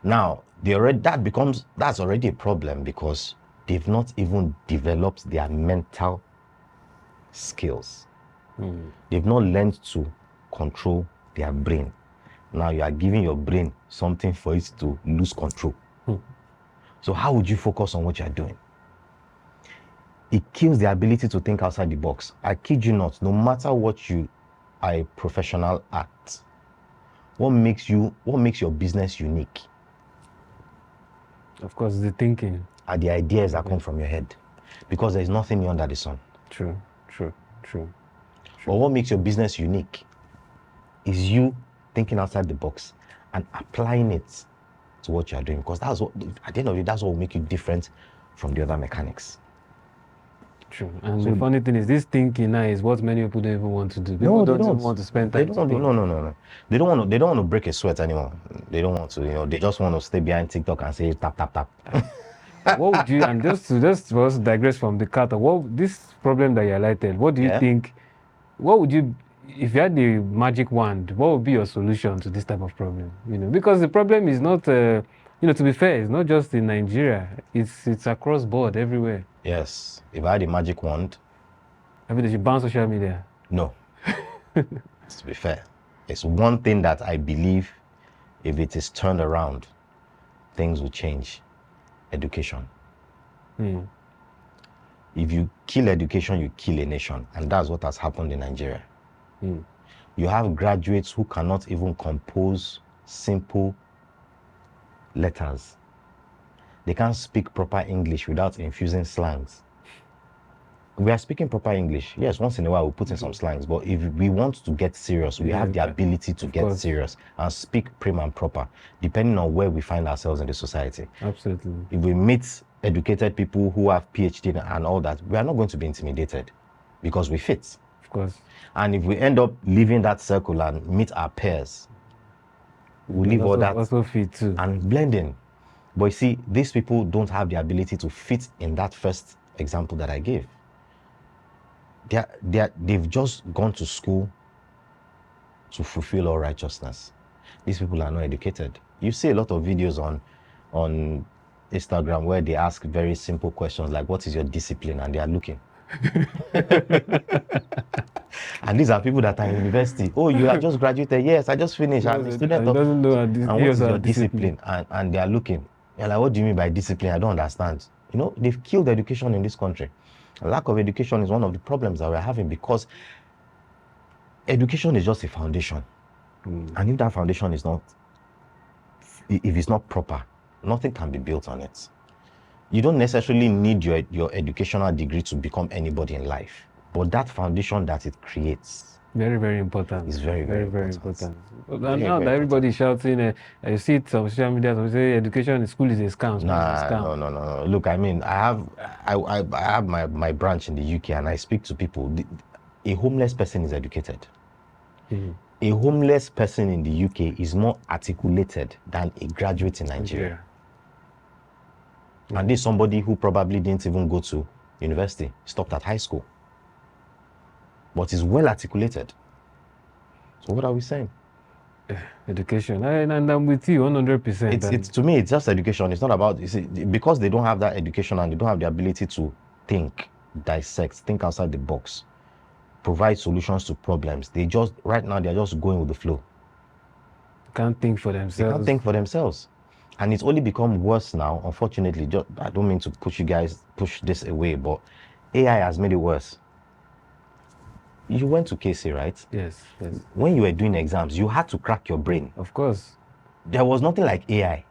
Now, that's already a problem, because they've not even developed their mental skills. They've not learned to control their brain. Now you are giving your brain something for it to lose control. So how would you focus on what you are doing? It kills the ability to think outside the box. I kid you not, no matter what you are a professional at, what makes your business unique? Of course, the thinking. Are the ideas that come from your head. Because there is nothing new under the sun. True. But what makes your business unique is you thinking outside the box and applying it to what you are doing. Because that's what, at the end of it, that's what will make you different from the other mechanics. True. And the funny thing is, this thinking now is what many people don't even want to do. People don't even want to spend time. No. They don't want to break a sweat anymore. They don't want to, they just want to stay behind TikTok and say tap tap tap. What would you, and just to digress from the cut, this problem that you highlighted, what do you think, what would you, if you had the magic wand, what would be your solution to this type of problem? Because the problem is not, to be fair, it's not just in Nigeria. It's across board everywhere. Yes. If I had a magic wand. Everybody should ban social media. No. To be fair, it's one thing that I believe, if it is turned around, things will change. Education. If you kill education, you kill a nation. And that's what has happened in Nigeria. You have graduates who cannot even compose simple letters. They can't speak proper English without infusing slangs. We are speaking proper English. Yes, once in a while we'll put in some slangs, but if we want to get serious, we have the ability to get serious and speak prim and proper, depending on where we find ourselves in the society. Absolutely. If we meet educated people who have PhD and all that, we are not going to be intimidated because we fit. Of course. And if we end up leaving that circle and meet our peers, we leave all that also fit too. And blend in. But you see, these people don't have the ability to fit in that first example that I gave. They've just gone to school to fulfill all righteousness. These people are not educated. You see a lot of videos on Instagram where they ask very simple questions like, what is your discipline? And they are looking. And these are people that are in university. Oh, you have just graduated? Yes, I just finished. I'm a student. Doesn't know and what is your discipline? And they are looking. You're like, what do you mean by discipline? I don't understand. You know, they've killed education in this country. A lack of education is one of the problems that we're having because education is just a foundation. And if that foundation is not, if it's not proper, nothing can be built on it. You don't necessarily need your educational degree to become anybody in life, but that foundation that it creates Very, very important. is very, very important. And Very, now very that everybody's shouting, you see it on social media, some say education in school is a scam. School is a scam. No. Look, I mean, I have my branch in the UK, and I speak to people. A homeless person is educated. A homeless person in the UK is more articulated than a graduate in Nigeria. And this is somebody who probably didn't even go to university, stopped at high school, but is well articulated. So what are we saying? Education, and I'm with you 100%. It's to me, it's just education. It's not about, you see, because they don't have that education and they don't have the ability to think, dissect, think outside the box, provide solutions to problems. They just, right now, they're just going with the flow. Can't think for themselves. They can't think for themselves. And it's only become worse now, unfortunately. I don't mean to push this away, but AI has made it worse. You went to KC, right? Yes. When you were doing exams, you had to crack your brain. Of course. There was nothing like AI.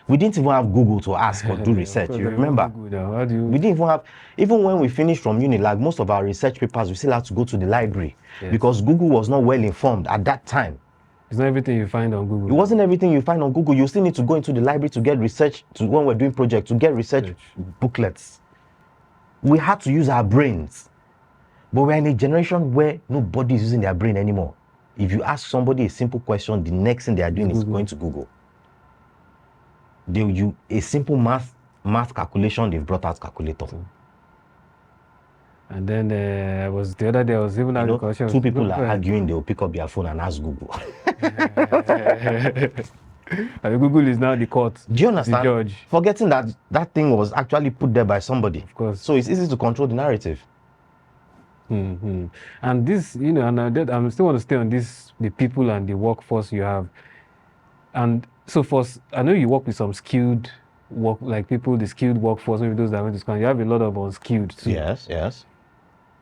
We didn't even have Google to ask or do research. You remember? We didn't even have, even when we finished from uni, like most of our research papers, we still had to go to the library because Google was not well informed at that time. It's not everything you find on Google. It wasn't everything you find on Google. You still need to go into the library to get research, when we're doing projects, to get research booklets. We had to use our brains. But we're in a generation where nobody is using their brain anymore. If you ask somebody a simple question, the next thing they are doing is going to Google. A simple math calculation, they've brought out calculator. And then the other day I was even having a question. Two people are arguing, they'll pick up their phone and ask Google. And Google is now the court. Do you understand? The judge. Forgetting that thing was actually put there by somebody. Of course. So it's easy to control the narrative. And this, and I still want to stay on this, the people and the workforce you have. And so I know you work with some skilled work, like people, the skilled workforce, maybe those that went to school. You have a lot of unskilled too. Yes.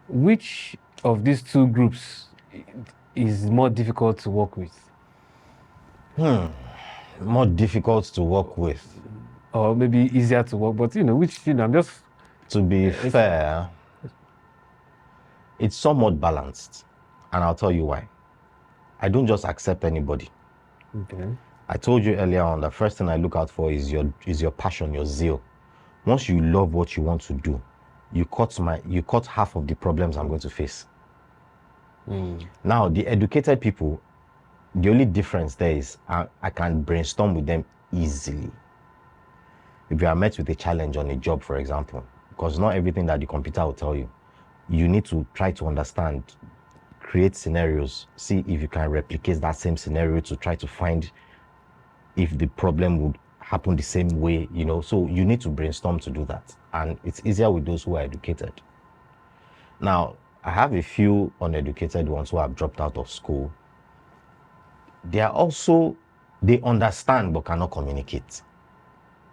Which of these two groups is more difficult to work with? More difficult to work with. Or maybe easier to work, but I'm just... To be fair, it's somewhat balanced. And I'll tell you why. I don't just accept anybody. Okay. I told you earlier on, the first thing I look out for is your passion, your zeal. Once you love what you want to do, you cut half of the problems I'm going to face. Now, the educated people, the only difference there is I can brainstorm with them easily. If you are met with a challenge on a job, for example, because not everything that the computer will tell you, you need to try to understand, create scenarios, see if you can replicate that same scenario to try to find if the problem would happen the same way, so you need to brainstorm to do that. And it's easier with those who are educated. Now, I have a few uneducated ones who have dropped out of school. They understand but cannot communicate.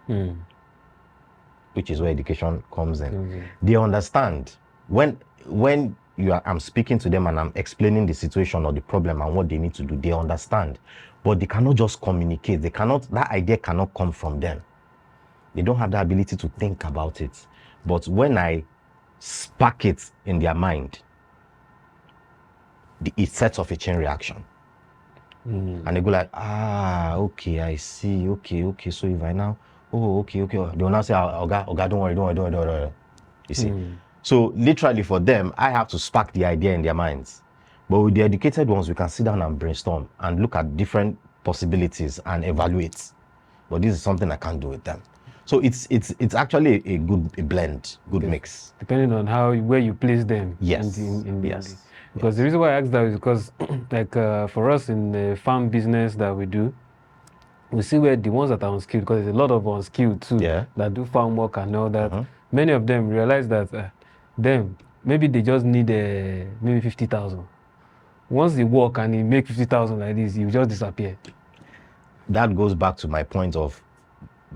Which is where education comes in. They understand. When I'm speaking to them and I'm explaining the situation or the problem and what they need to do, they understand. But they cannot just communicate. That idea cannot come from them. They don't have the ability to think about it. But when I spark it in their mind, it sets off a chain reaction. And they go like, okay, I see. Okay. So if I now, okay. They will now say, Oga, don't worry. You see? So literally for them, I have to spark the idea in their minds. But with the educated ones, we can sit down and brainstorm and look at different possibilities and evaluate. But this is something I can't do with them. So it's actually a good blend, good mix. Depending on where you place them. Yes. Because the reason why I asked that is because for us in the farm business that we do, we see where the ones that are unskilled, because there's a lot of unskilled too, that do farm work and all that. Many of them realize that maybe they just need maybe 50,000. Once they work and they make 50,000 like this, you just disappear. That goes back to my point of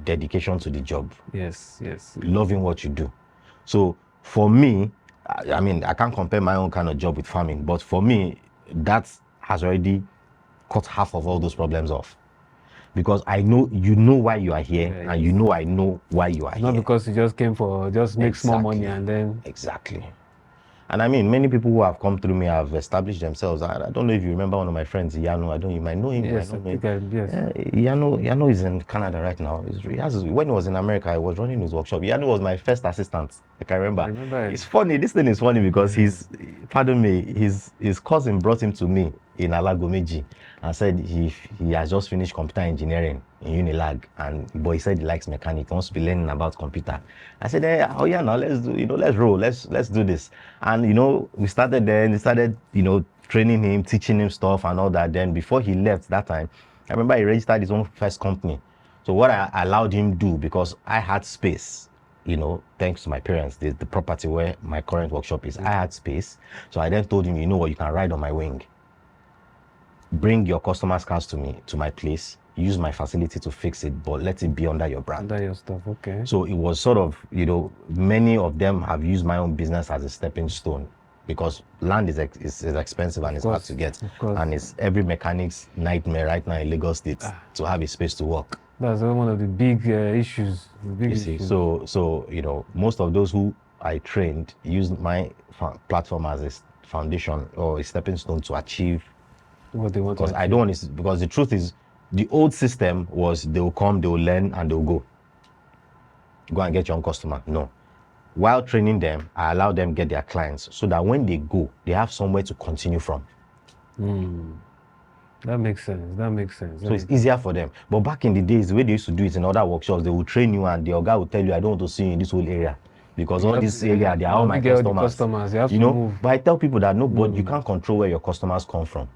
dedication to the job. Yes. Loving what you do. So for me, I mean, I can't compare my own kind of job with farming, but for me, that has already cut half of all those problems off. Because I know you know why you are here, Yeah, and yes. you know I know why you are Not here. because you just came for just make small money Exactly. and then Exactly. And I mean, many people who have come through me have established themselves. I don't know if you remember one of my friends, Yano. I don't. You might know him. You might yes, I not know him. think yes. Yano is in Canada right now. When he was in America, I was running his workshop. Yano was my first assistant. I can remember. I remember it. It's funny. This thing is funny because pardon me, his cousin brought him to me in Alagomeji and said he has just finished computer engineering in Unilag, and but he said he likes mechanic, he wants to be learning about computer. I said, oh yeah, now let's roll, let's do this. And we started then, we started, training him, teaching him stuff and all that. Then before he left that time, I remember he registered his own first company. So what I allowed him do, because I had space, thanks to my parents, the property where my current workshop is, I had space. So I then told him, you know what, you can ride on my wing. Bring your customers' cars to me, to my place, use my facility to fix it, but let it be under your brand. Under your stuff, okay. So it was sort of, many of them have used my own business as a stepping stone, because land is expensive and it's hard to get. Of course. And it's every mechanic's nightmare right now in Lagos State to have a space to work. That's one of the big issues. You see, so most of those who I trained used my platform as a foundation or a stepping stone to achieve what they want because to I don't want to, because the truth is, the old system was they'll come, they'll learn, and they'll go and get your own customer. No. While training them, I allow them get their clients so that when they go, they have somewhere to continue from. That makes sense. So it's easier for them. But back in the days, the way they used to do it in other workshops, they will train you and the guy will tell you, I don't want to see you in this whole area. Because all this area, they are all my customers. You have to move. But I tell people that but you can't control where your customers come from.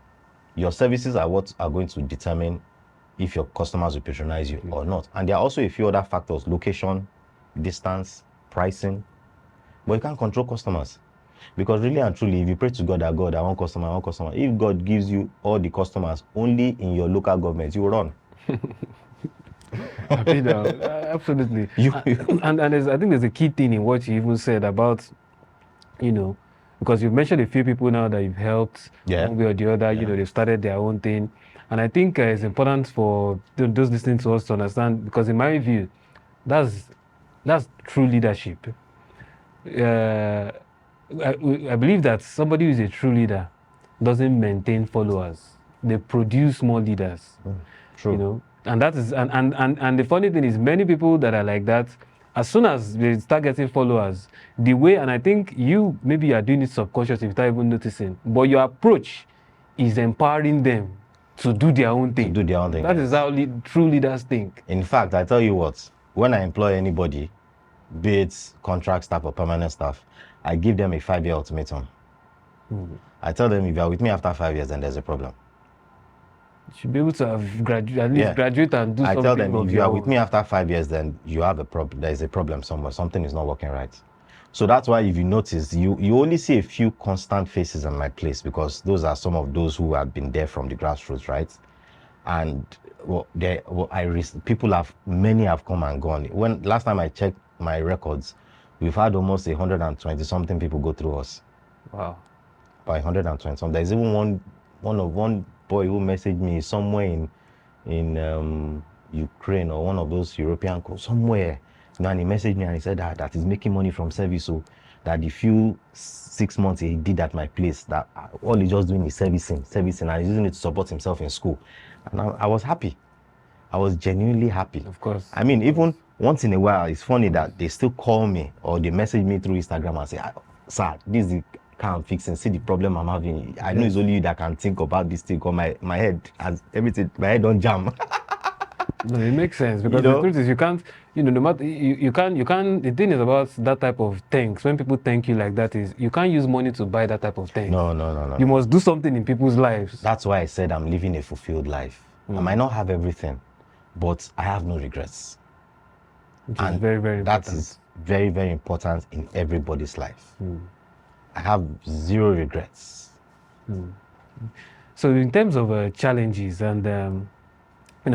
Your services are what are going to determine if your customers will patronize you or not. And there are also a few other factors: location, distance, pricing. But you can't control customers. Because really and truly, if you pray to God that God, I want customer, if God gives you all the customers only in your local government, you will run. Absolutely. And I think there's a key thing in what you even said about, because you've mentioned a few people now that you've helped one way or the other, they've started their own thing. And I think it's important for those listening to us to understand, because in my view, that's true leadership. I believe that somebody who is a true leader doesn't maintain followers. They produce more leaders. True. And that is and the funny thing is, many people that are like that, as soon as they start getting followers, and I think maybe you are doing it subconsciously without even noticing, but your approach is empowering them to do their own thing. That is how true leaders think. In fact, I tell you what, when I employ anybody, be it contract staff or permanent staff, I give them a 5-year ultimatum. I tell them, if you are with me after 5 years, then there's a problem. You should be able to have graduate and do something. I tell them, if you are with me after 5 years, then you have a problem. There is a problem somewhere. Something is not working right. So that's why, if you notice, you only see a few constant faces in my place, because those are some of those who have been there from the grassroots, right? And many have come and gone. When last time I checked my records, we've had almost 120 something people go through us. Wow. By 120 something. There's even one boy who messaged me somewhere in Ukraine or one of those European somewhere. And he messaged me and he said that he's making money from service. So that the few 6 months he did at my place, that all he's just doing is servicing, and he's using it to support himself in school. And I was happy. I was genuinely happy. Of course. I mean, even once in a while, it's funny that they still call me or they message me through Instagram and say, sir, this is the car I'm fixing. See the problem I'm having. I know it's only you that can think about this thing, or my head has everything. My head don't jam. No, it makes sense, because the truth is, you can't, no matter, you can't, the thing is about that type of thanks. When people thank you like that, is you can't use money to buy that type of thanks. No. You must do something in people's lives. That's why I said I'm living a fulfilled life. I might not have everything, but I have no regrets. Which is very, very important. That is very, very important in everybody's life. I have zero regrets. So in terms of challenges and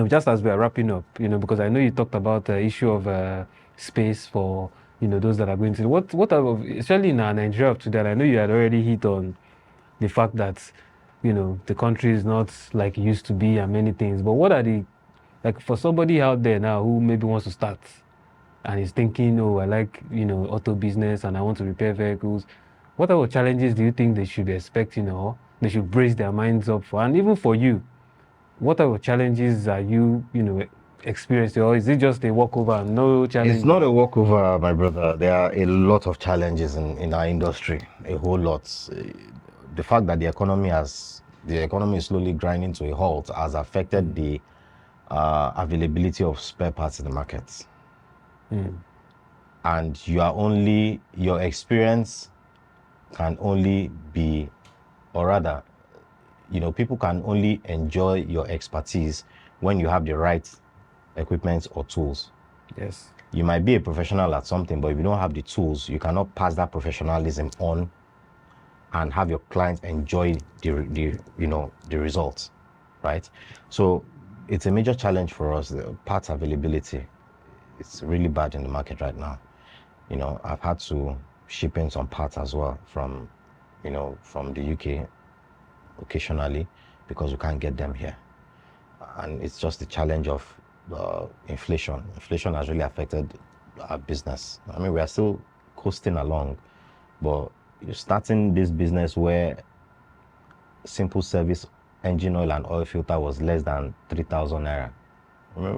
just as we are wrapping up, because I know you talked about the issue of space for those that are going to what are, especially in Nigeria of today, and I know you had already hit on the fact that the country is not like it used to be and many things. But what are the, like for somebody out there now who maybe wants to start and is thinking, oh, I like, auto business and I want to repair vehicles. What type of challenges do you think they should be expecting or they should brace their minds up for? And even for you, what type of challenges are you, experiencing? Or is it just a walkover, no challenge? It's not a walkover, my brother. There are a lot of challenges in our industry, a whole lot. The fact that the economy is slowly grinding to a halt has affected the availability of spare parts in the market. And your experience can only be, or rather, people can only enjoy your expertise when you have the right equipment or tools. Yes. You might be a professional at something, but if you don't have the tools, you cannot pass that professionalism on and have your clients enjoy the results, right? So it's a major challenge for us. The parts availability, it's really bad in the market right now. I've had to ship in some parts as well from the UK occasionally because we can't get them here. And it's just the challenge of inflation. Inflation has really affected our business. I mean, we are still coasting along, but you're starting this business where simple service engine oil and oil filter was less than 3,000 naira.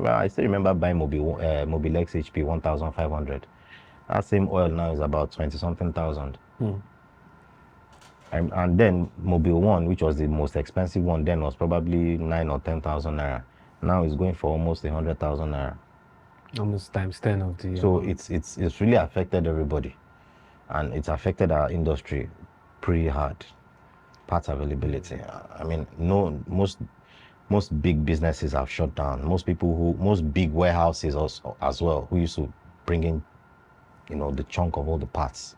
I still remember buying Mobilex HP 1,500. That same oil now is about 20-something thousand. And then Mobile One, which was the most expensive one then, was probably 9 or 10,000 naira. Now it's going for almost 100,000 naira. Almost times 10 of the. So it's really affected everybody, and it's affected our industry pretty hard. Parts availability. I mean, most big businesses have shut down. Most big warehouses also, as well, who used to bring in, the chunk of all the parts,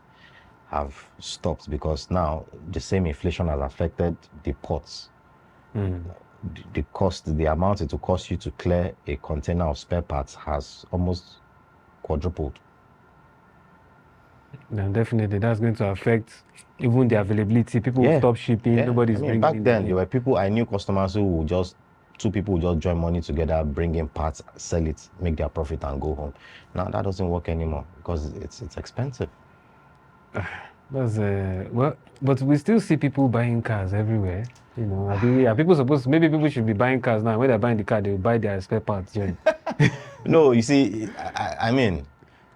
have stopped because now the same inflation has affected the ports. The amount it will cost you to clear a container of spare parts has almost quadrupled. Then definitely that's going to affect even the availability. People will stop shipping. Nobody's bringing back in then there were people, I knew customers who would two people would just join money together, bring in parts, sell it, make their profit and go home. Now that doesn't work anymore because it's expensive. That's well, but we still see people buying cars everywhere. Are people supposed to, maybe people should be buying cars now. When they're buying the car, they will buy their spare parts. No, you see, I mean,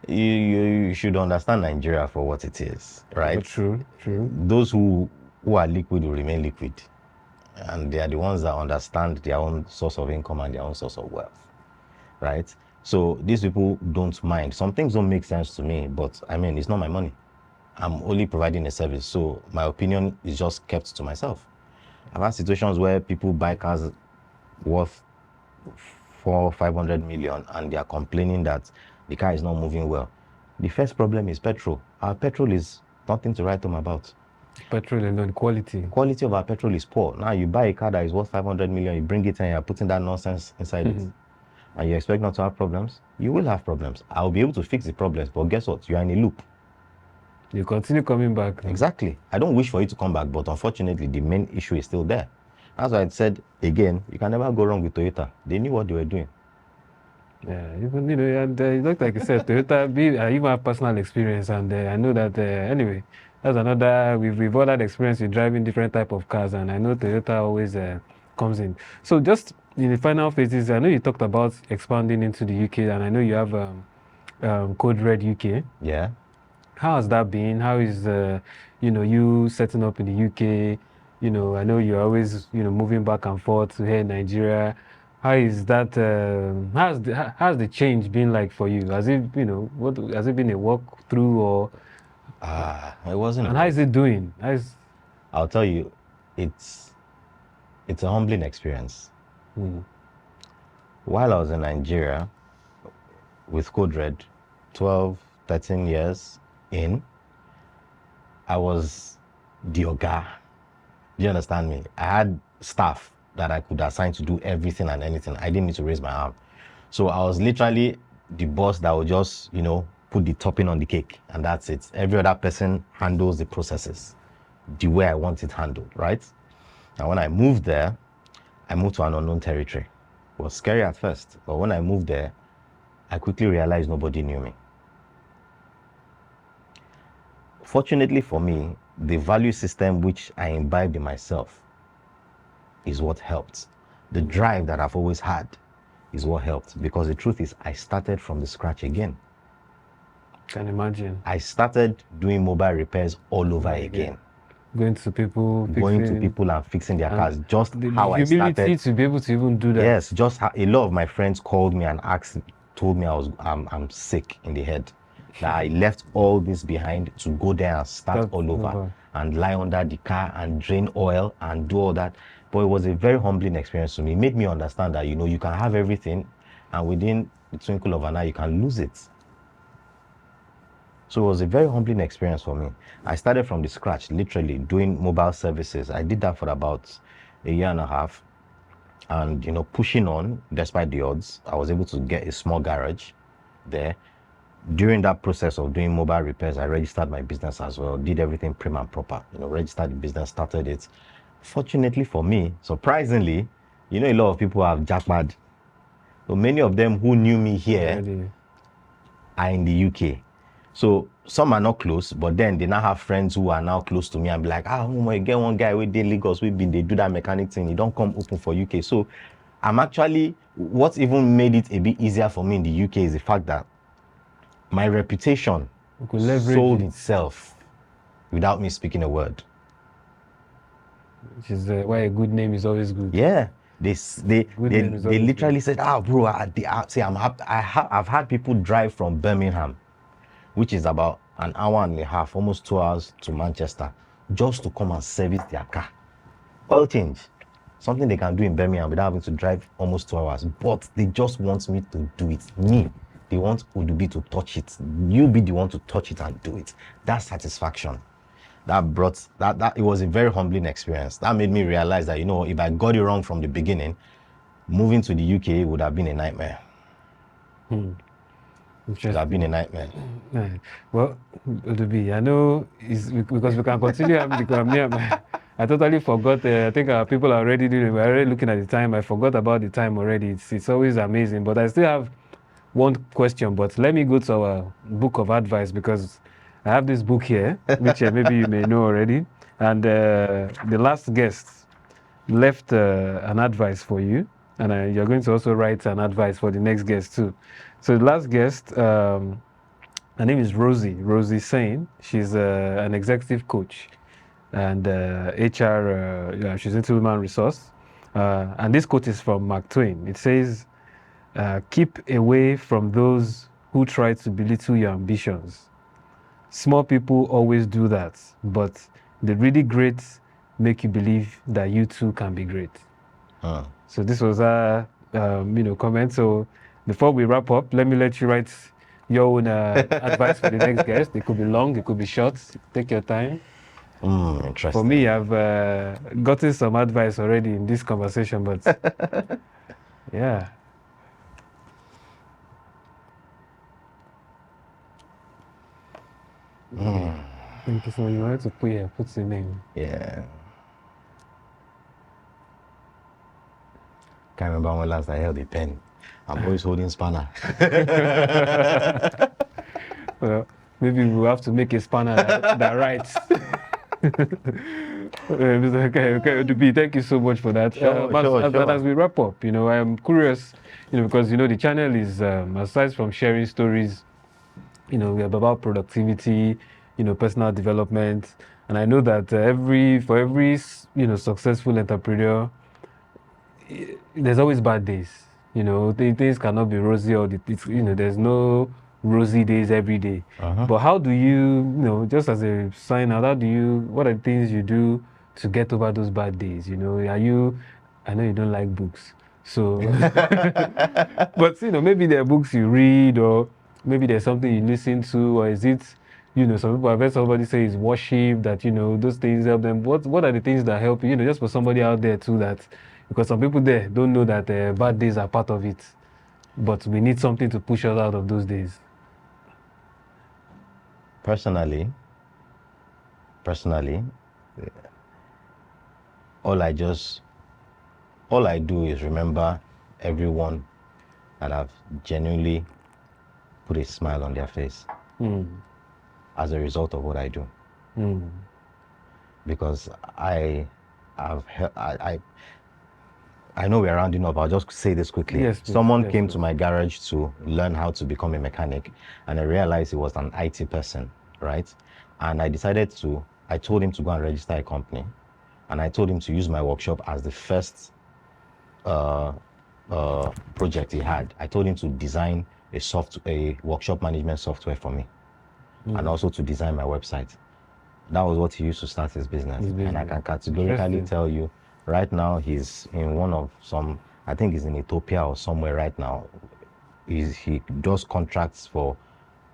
you should understand Nigeria for what it is, right? True. Those who are liquid will remain liquid, and they are the ones that understand their own source of income and their own source of wealth, right? So these people don't mind. Some things don't make sense to me, but I mean, it's not my money. I'm only providing a service, so my opinion is just kept to myself. I've had situations where people buy cars worth 400-500 million and they are complaining that the car is not moving well. The first problem is petrol. Our petrol is nothing to write home about. Petrol alone, quality of our petrol is poor. Now you buy a car that is worth 500 million, you bring it and you're putting that nonsense inside it, and you expect not to have problems. You will have problems. I'll be able to fix the problems, but guess what? You are in a loop. You continue coming back. Exactly. I don't wish for you to come back, but unfortunately, the main issue is still there. As I said again, you can never go wrong with Toyota. They knew what they were doing. Yeah, even and it looked like you said Toyota. I even have personal experience, and I know that anyway. That's another. We've all had experience with driving different type of cars, and I know Toyota always comes in. So just in the final phases, I know you talked about expanding into the UK, and I know you have Code Red UK. Yeah. How has that been? How is you setting up in the UK? I know you're always moving back and forth to here in Nigeria. How is that? How's the change been like for you? Has it what has it been a walk through or? It wasn't. And how is it doing? I'll tell you, it's a humbling experience. While I was in Nigeria with Code Red, 12, 13 years in, I was the Oga. Do you understand me? I had staff that I could assign to do everything and anything. I didn't need to raise my arm. So I was literally the boss that would just, put the topping on the cake, and that's it. Every other person handles the processes the way I want it handled, right? And when I moved there, I moved to an unknown territory. It was scary at first, but when I moved there, I quickly realized nobody knew me. Fortunately for me, the value system which I imbibed in myself is what helped. The drive that I've always had is what helped, because the truth is I started from the scratch again. Can imagine. I started doing mobile repairs all over again. Going to people, Going to fixing, people and fixing their and cars, just the how I humility started. to be able to even do that. Yes, just how a lot of my friends called me and told me I'm sick in the head. That I left all this behind to go there and start all over and lie under the car and drain oil and do all that. But it was a very humbling experience to me. It made me understand that, you can have everything and within the twinkle of an eye, you can lose it. So it was a very humbling experience for me. I started from the scratch, literally doing mobile services. I did that for about a year and a half. And, pushing on, despite the odds, I was able to get a small garage there. During that process of doing mobile repairs, I registered my business as well, did everything prim and proper, registered the business, started it. Fortunately for me, surprisingly, a lot of people have jackpot. So many of them who knew me here are in the UK. So some are not close, but then they now have friends who are now close to me and be like, I get one guy with Lagos, they do that mechanic thing. He don't come open for UK. So I'm actually, what even made it a bit easier for me in the UK is the fact that my reputation sold itself without me speaking a word. Which is why a good name is always good. Yeah. They literally said, bro, I've had people drive from Birmingham, which is about an hour and a half, almost 2 hours to Manchester, just to come and service their car. Oil change. Something they can do in Birmingham without having to drive almost 2 hours. But they just want me to do it. Me. They want Udubi to touch it. You be the one to touch it and do it. That satisfaction. That it was a very humbling experience. That made me realize that, if I got it wrong from the beginning, moving to the UK would have been a nightmare. It would have been a nightmare. Well, Udubi, I know because we can continue having the I totally forgot. I think our people are already doing. We're already looking at the time. I forgot about the time already. It's always amazing. But I still have one question. But let me go to our book of advice, because I have this book here, which maybe you may know already. And the last guest left an advice for you, and you're going to also write an advice for the next guest too. So the last guest, her name is Rosie Sain. She's an executive coach and HR. She's into human resource. And this quote is from Mark Twain. It says, "Keep away from those who try to belittle your ambitions. Small people always do that, but the really great make you believe that you too can be great." So this was our, comment. So before we wrap up, let me let you write your own advice for the next guest. It could be long, it could be short. Take your time. Interesting. For me, I've gotten some advice already in this conversation, but yeah. Thank you so much. You have to put the name. Yeah. Can't remember when last I held a pen. I'm always holding spanner. Well, maybe we'll have to make a spanner that writes. Okay, Dubi, thank you so much for that. Sure. As we wrap up, I'm curious, because the channel is aside from sharing stories, we have about productivity, personal development, and I know that for every successful entrepreneur, there's always bad days. Things cannot be rosy, or there's no rosy days every day. But how do you, just as a sign out, what are the things you do to get over those bad days? I know you don't like books, so, but maybe there are books you read, or maybe there's something you listen to, or is it, some people, I've heard somebody say it's worship, that, those things help them. What are the things that help you, just for somebody out there too, that, because some people there don't know that bad days are part of it, but we need something to push us out of those days. Personally, all I do is remember everyone that I've genuinely put a smile on their face as a result of what I do. Because I know we're rounding up. I'll just say this quickly. Yes, please. Someone Yes, came please. to my garage to learn how to become a mechanic, and I realized he was an IT person, right? And I told him to go and register a company, and I told him to use my workshop as the first project he had. I told him to design a workshop management software for me, and also to design my website. That was what he used to start his business. And I can categorically tell you, right now he's in I think he's in Ethiopia or somewhere right now. He does contracts for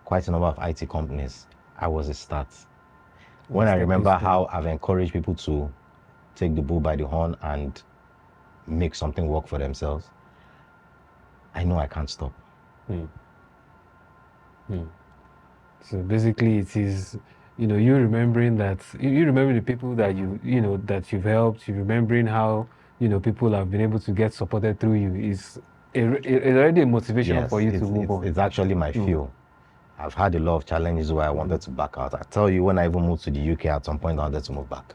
quite a number of IT companies. I was a start. When I remember how I've encouraged people to take the bull by the horn and make something work for themselves, I know I can't stop. So basically it is, you remembering that, you remembering the people that that you've helped, you remembering how, people have been able to get supported through you is already a motivation for you to move on. It's actually my fuel. I've had a lot of challenges where I wanted to back out. I tell you, when I even moved to the UK, at some point I wanted to move back.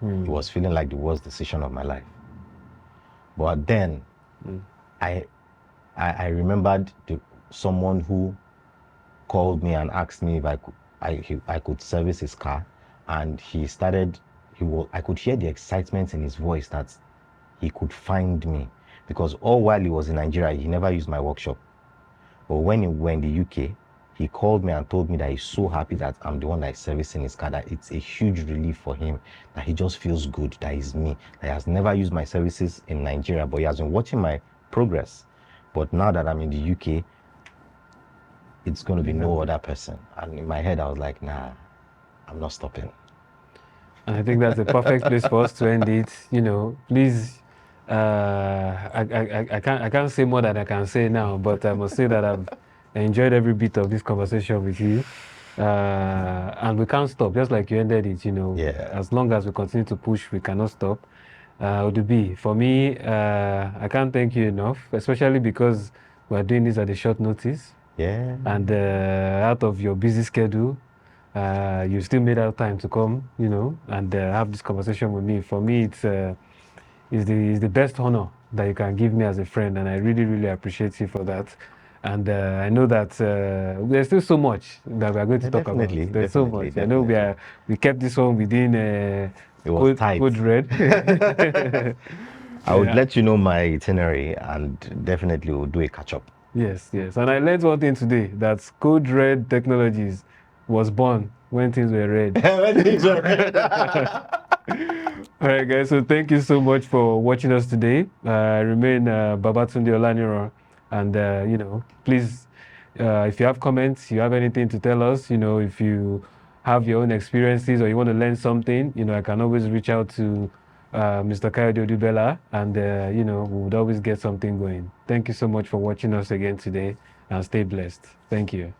It was feeling like the worst decision of my life. But then I remembered someone who called me and asked me if I could service his car, and I could hear the excitement in his voice that he could find me, because all while he was in Nigeria, he never used my workshop. But when he went in the UK, he called me and told me that he's so happy that I'm the one that's servicing his car, that it's a huge relief for him, that he just feels good, that it's me, that he has never used my services in Nigeria, but he has been watching my progress. But now that I'm in the UK, it's going to be no other person. And in my head, I was like, nah, I'm not stopping. And I think that's the perfect place for us to end it. Please, I can't say more than I can say now, but I must say that I've enjoyed every bit of this conversation with you. And we can't stop, just like you ended it, Yeah. As long as we continue to push, we cannot stop. Odubi, for me, I can't thank you enough, especially because we're doing this at a short notice. Yeah. And out of your busy schedule, you still made out time to come, and have this conversation with me. For me, it's the best honor that you can give me as a friend, and I really, really appreciate you for that. And I know that there's still so much that we are going to talk about. There's so much. I know we kept this one within it was tight. Code Red. I would let you know my itinerary, and definitely we'll do a catch up. Yes. And I learned one thing today, that Code Red Technologies was born when things were red. When things were red. All right, guys. So thank you so much for watching us today. I remain Babatunde Olaniro, and please, if you have comments, you have anything to tell us, if you have your own experiences or you want to learn something, I can always reach out to Mr. Kayode Odubela, and we would always get something going. Thank you so much for watching us again today, and stay blessed. Thank you.